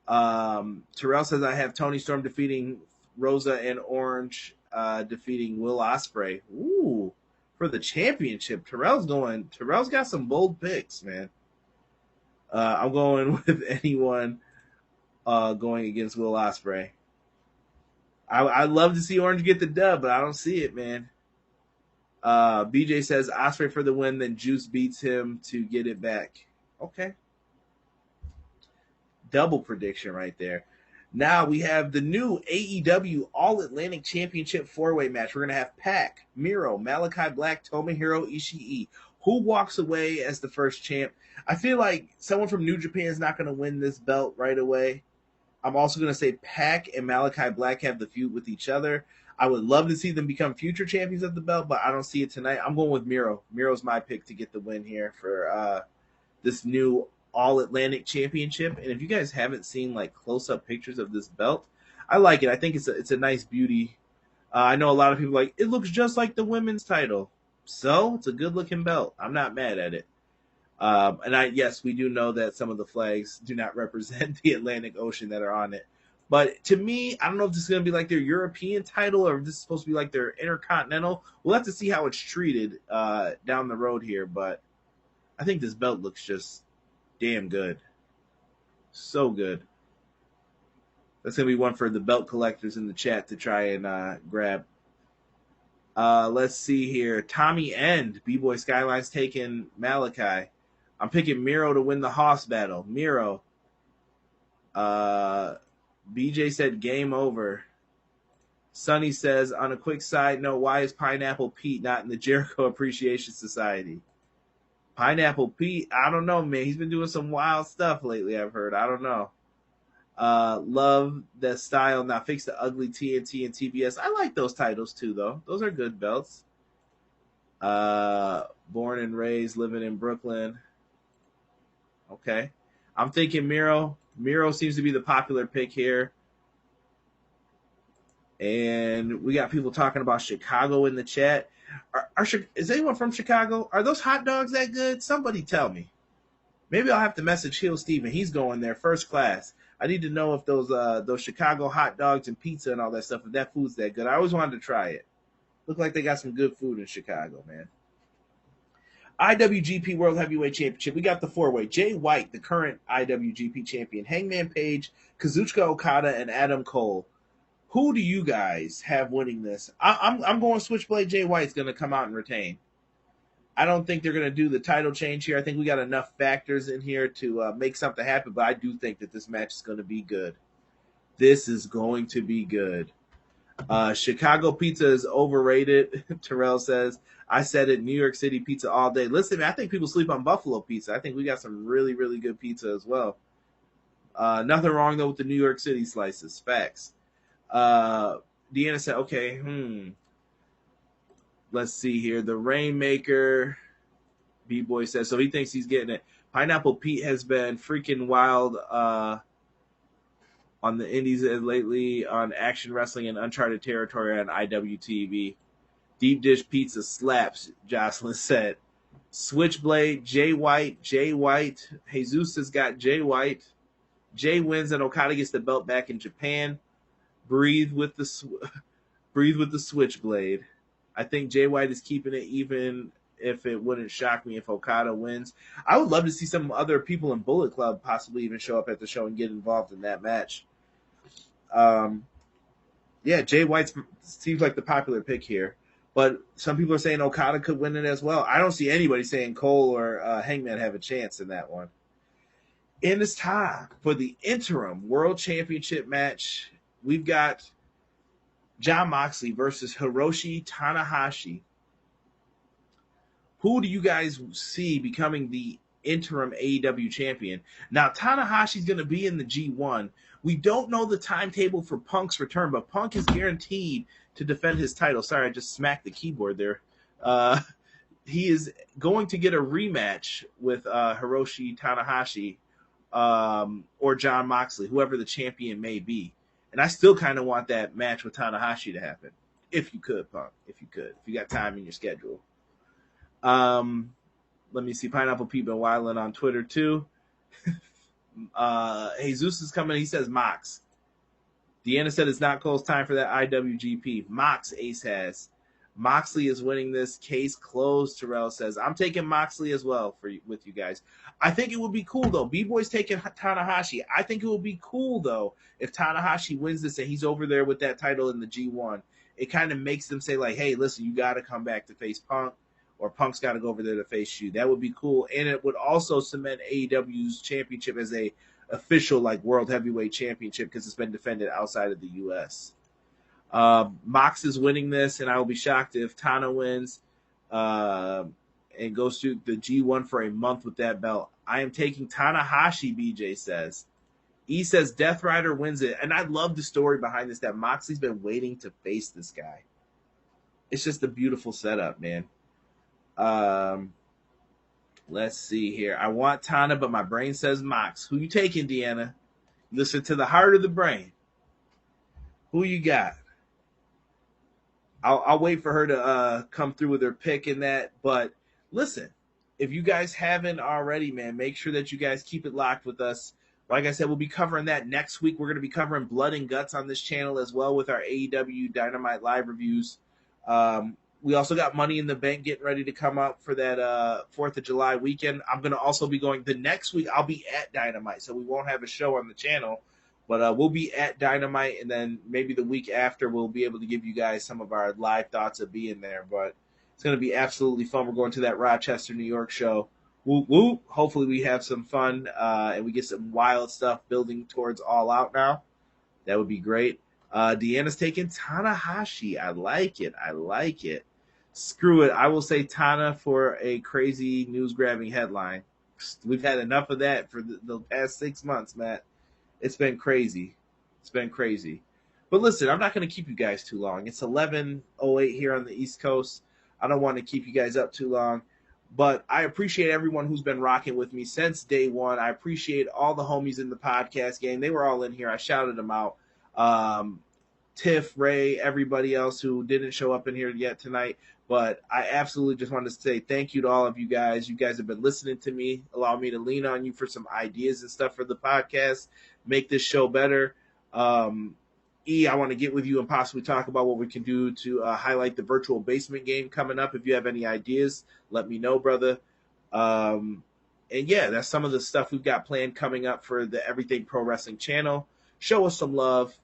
Terrell says I have Tony Storm defeating Rosa and Orange defeating Will Ospreay. Ooh, for the championship. Terrell's got some bold picks, man. I'm going with anyone going against Will Ospreay. I'd love to see Orange get the dub, but I don't see it, man. BJ says Ospreay for the win, then Juice beats him to get it back. Okay. Double prediction right there. Now we have the new AEW All-Atlantic Championship 4-way match. We're going to have Pac, Miro, Malachi Black, Tomohiro Ishii. Who walks away as the first champ? I feel like someone from New Japan is not going to win this belt right away. I'm also going to say Pac and Malachi Black have the feud with each other. I would love to see them become future champions of the belt, but I don't see it tonight. I'm going with Miro. Miro's my pick to get the win here for this new All-Atlantic Championship. And if you guys haven't seen like close-up pictures of this belt, I like it. I think it's a nice beauty. I know a lot of people like, it looks just like the women's title. So it's a good-looking belt. I'm not mad at it. Yes, we do know that some of the flags do not represent the Atlantic Ocean that are on it. But to me, I don't know if this is going to be like their European title or if this is supposed to be like their Intercontinental. We'll have to see how it's treated down the road here. But I think this belt looks just damn good. So good. That's going to be one for the belt collectors in the chat to try and grab. Let's see here. Tommy End. B-Boy Skyline's taking Malachi. I'm picking Miro to win the Hoss battle. Miro. BJ said game over. Sonny says, on a quick side note, why is Pineapple Pete not in the Jericho Appreciation Society? Pineapple Pete, I don't know, man. He's been doing some wild stuff lately, I've heard. I don't know. Love the style. Now fix the ugly TNT and TBS. I like those titles too, though. Those are good belts. Born and raised, living in Brooklyn. Okay. I'm thinking Miro. Miro seems to be the popular pick here. And we got people talking about Chicago in the chat. Is anyone from Chicago? Are those hot dogs that good? Somebody tell me. Maybe I'll have to message Hill Steven. He's going there first class. I need to know if those Chicago hot dogs and pizza and all that stuff, if that food's that good. I always wanted to try it. Look like they got some good food in Chicago, man. IWGP World Heavyweight Championship. We got the 4-way. Jay White, the current IWGP champion. Hangman Page, Kazuchika Okada, and Adam Cole. Who do you guys have winning this? I'm going Switchblade. Jay White's going to come out and retain. I don't think they're going to do the title change here. I think we got enough factors in here to make something happen, but I do think that this match is going to be good. This is going to be good. Chicago pizza is overrated, Terrell says. I said it, New York City pizza all day. Listen, man, I think people sleep on Buffalo pizza. I think we got some really, really good pizza as well. Nothing wrong, though, with the New York City slices. Facts. Deanna said, okay, let's see here. The Rainmaker, B-Boy says, so he thinks he's getting it. Pineapple Pete has been freaking wild on the indies lately on Action Wrestling and Uncharted Territory on IWTV. Deep Dish Pizza slaps, Jocelyn said. Switchblade, Jay White. Jesus has got Jay White. Jay wins and Okada gets the belt back in Japan. Breathe with the Switchblade. I think Jay White is keeping it even if it wouldn't shock me if Okada wins. I would love to see some other people in Bullet Club possibly even show up at the show and get involved in that match. Yeah, Jay White seems like the popular pick here, but some people are saying Okada could win it as well. I don't see anybody saying Cole or Hangman have a chance in that one. And it's time for the interim World Championship match. We've got Jon Moxley versus Hiroshi Tanahashi. Who do you guys see becoming the interim AEW champion? Now, Tanahashi's going to be in the G1. We don't know the timetable for Punk's return, but Punk is guaranteed to defend his title. Sorry, I just smacked the keyboard there. He is going to get a rematch with Hiroshi Tanahashi or Jon Moxley, whoever the champion may be. And I still kind of want that match with Tanahashi to happen. If you could, Punk. If you got time in your schedule. Let me see. Pineapple Pete been wilding on Twitter too. Jesus is coming. He says Mox. Deanna said it's not Cole's time for that IWGP. Mox Ace has. Moxley is winning this. Case closed. Terrell says I'm taking Moxley as well with you guys. I think it would be cool though. B-Boy's taking Tanahashi. I think it would be cool though if Tanahashi wins this and he's over there with that title in the G1. It kind of makes them say like, hey, listen, you got to come back to face Punk. Or Punk's got to go over there to face you. That would be cool. And it would also cement AEW's championship as a official like world heavyweight championship because it's been defended outside of the U.S. Mox is winning this, and I will be shocked if Tana wins and goes through the G1 for a month with that belt. I am taking Tanahashi, BJ says. E says Death Rider wins it. And I love the story behind this, that Moxley's been waiting to face this guy. It's just a beautiful setup, man. Let's see here. I want Tana, but my brain says Mox. Who you taking, Deanna? Listen to the heart of the brain. Who you got? I'll wait for her to come through with her pick in that. But listen, if you guys haven't already, man, make sure that you guys keep it locked with us. Like I said, we'll be covering that next week. We're going to be covering Blood and Guts on this channel as well with our AEW Dynamite live reviews. We also got Money in the Bank getting ready to come up for that 4th of July weekend. I'm going to also be going the next week. I'll be at Dynamite, so we won't have a show on the channel. But we'll be at Dynamite, and then maybe the week after we'll be able to give you guys some of our live thoughts of being there. But it's going to be absolutely fun. We're going to that Rochester, New York show. Whoop, whoop. Hopefully we have some fun and we get some wild stuff building towards All Out now. That would be great. Deanna's taking Tanahashi. I like it. Screw it. I will say Tana for a crazy news-grabbing headline. We've had enough of that for the past 6 months, Matt. It's been crazy. But listen, I'm not going to keep you guys too long. It's 11:08 here on the East Coast. I don't want to keep you guys up too long. But I appreciate everyone who's been rocking with me since day one. I appreciate all the homies in the podcast game. They were all in here. I shouted them out. Tiff, Ray, everybody else who didn't show up in here yet tonight. But I absolutely just wanted to say thank you to all of you guys. You guys have been listening to me, allow me to lean on you for some ideas and stuff for the podcast, make this show better. I want to get with you and possibly talk about what we can do to highlight the virtual basement game coming up. If you have any ideas, let me know, brother. And yeah, that's some of the stuff we've got planned coming up for the Everything Pro Wrestling channel. Show us some love.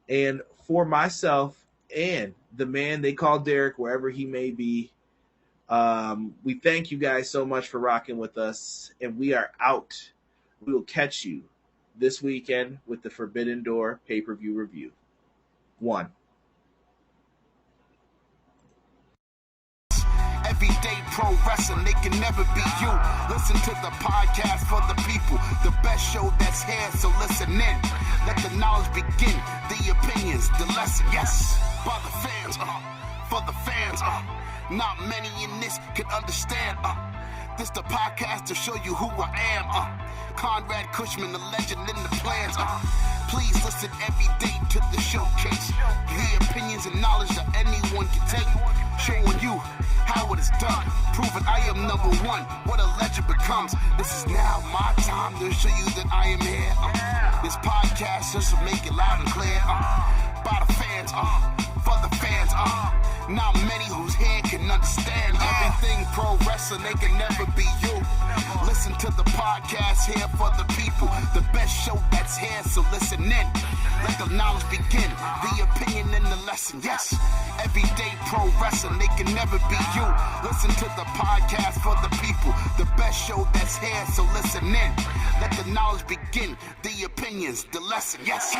And for myself and the man they call Derek, wherever he may be, we thank you guys so much for rocking with us. And we are out. We will catch you this weekend with the Forbidden Door pay-per-view review. 1. Everyday pro wrestling, they can never be you. Listen to the podcast for the people, the best show that's here, so listen in. Let the knowledge begin, the opinions, the lesson, yes. By the fans, for the fans, not many in this can understand, this the podcast to show you who I am, Conrad Cushman, the legend in the plans, please listen every day to the showcase, the opinions and knowledge that anyone can take, showing you how it is done, proving I am number one, what a legend becomes. This is now my time to show you that I am here. This podcast just to make it loud and clear. By the fans, for the fans, Not many whose head can understand everything pro wrestling, they can never be you. Listen to the podcast here for the people. The best show that's here, so listen in. Let the knowledge begin, the opinion and the lesson. Yes, everyday pro wrestling, they can never be you. Listen to the podcast for the people. The best show that's here, so listen in. Let the knowledge begin, the opinions, the lesson. Yes.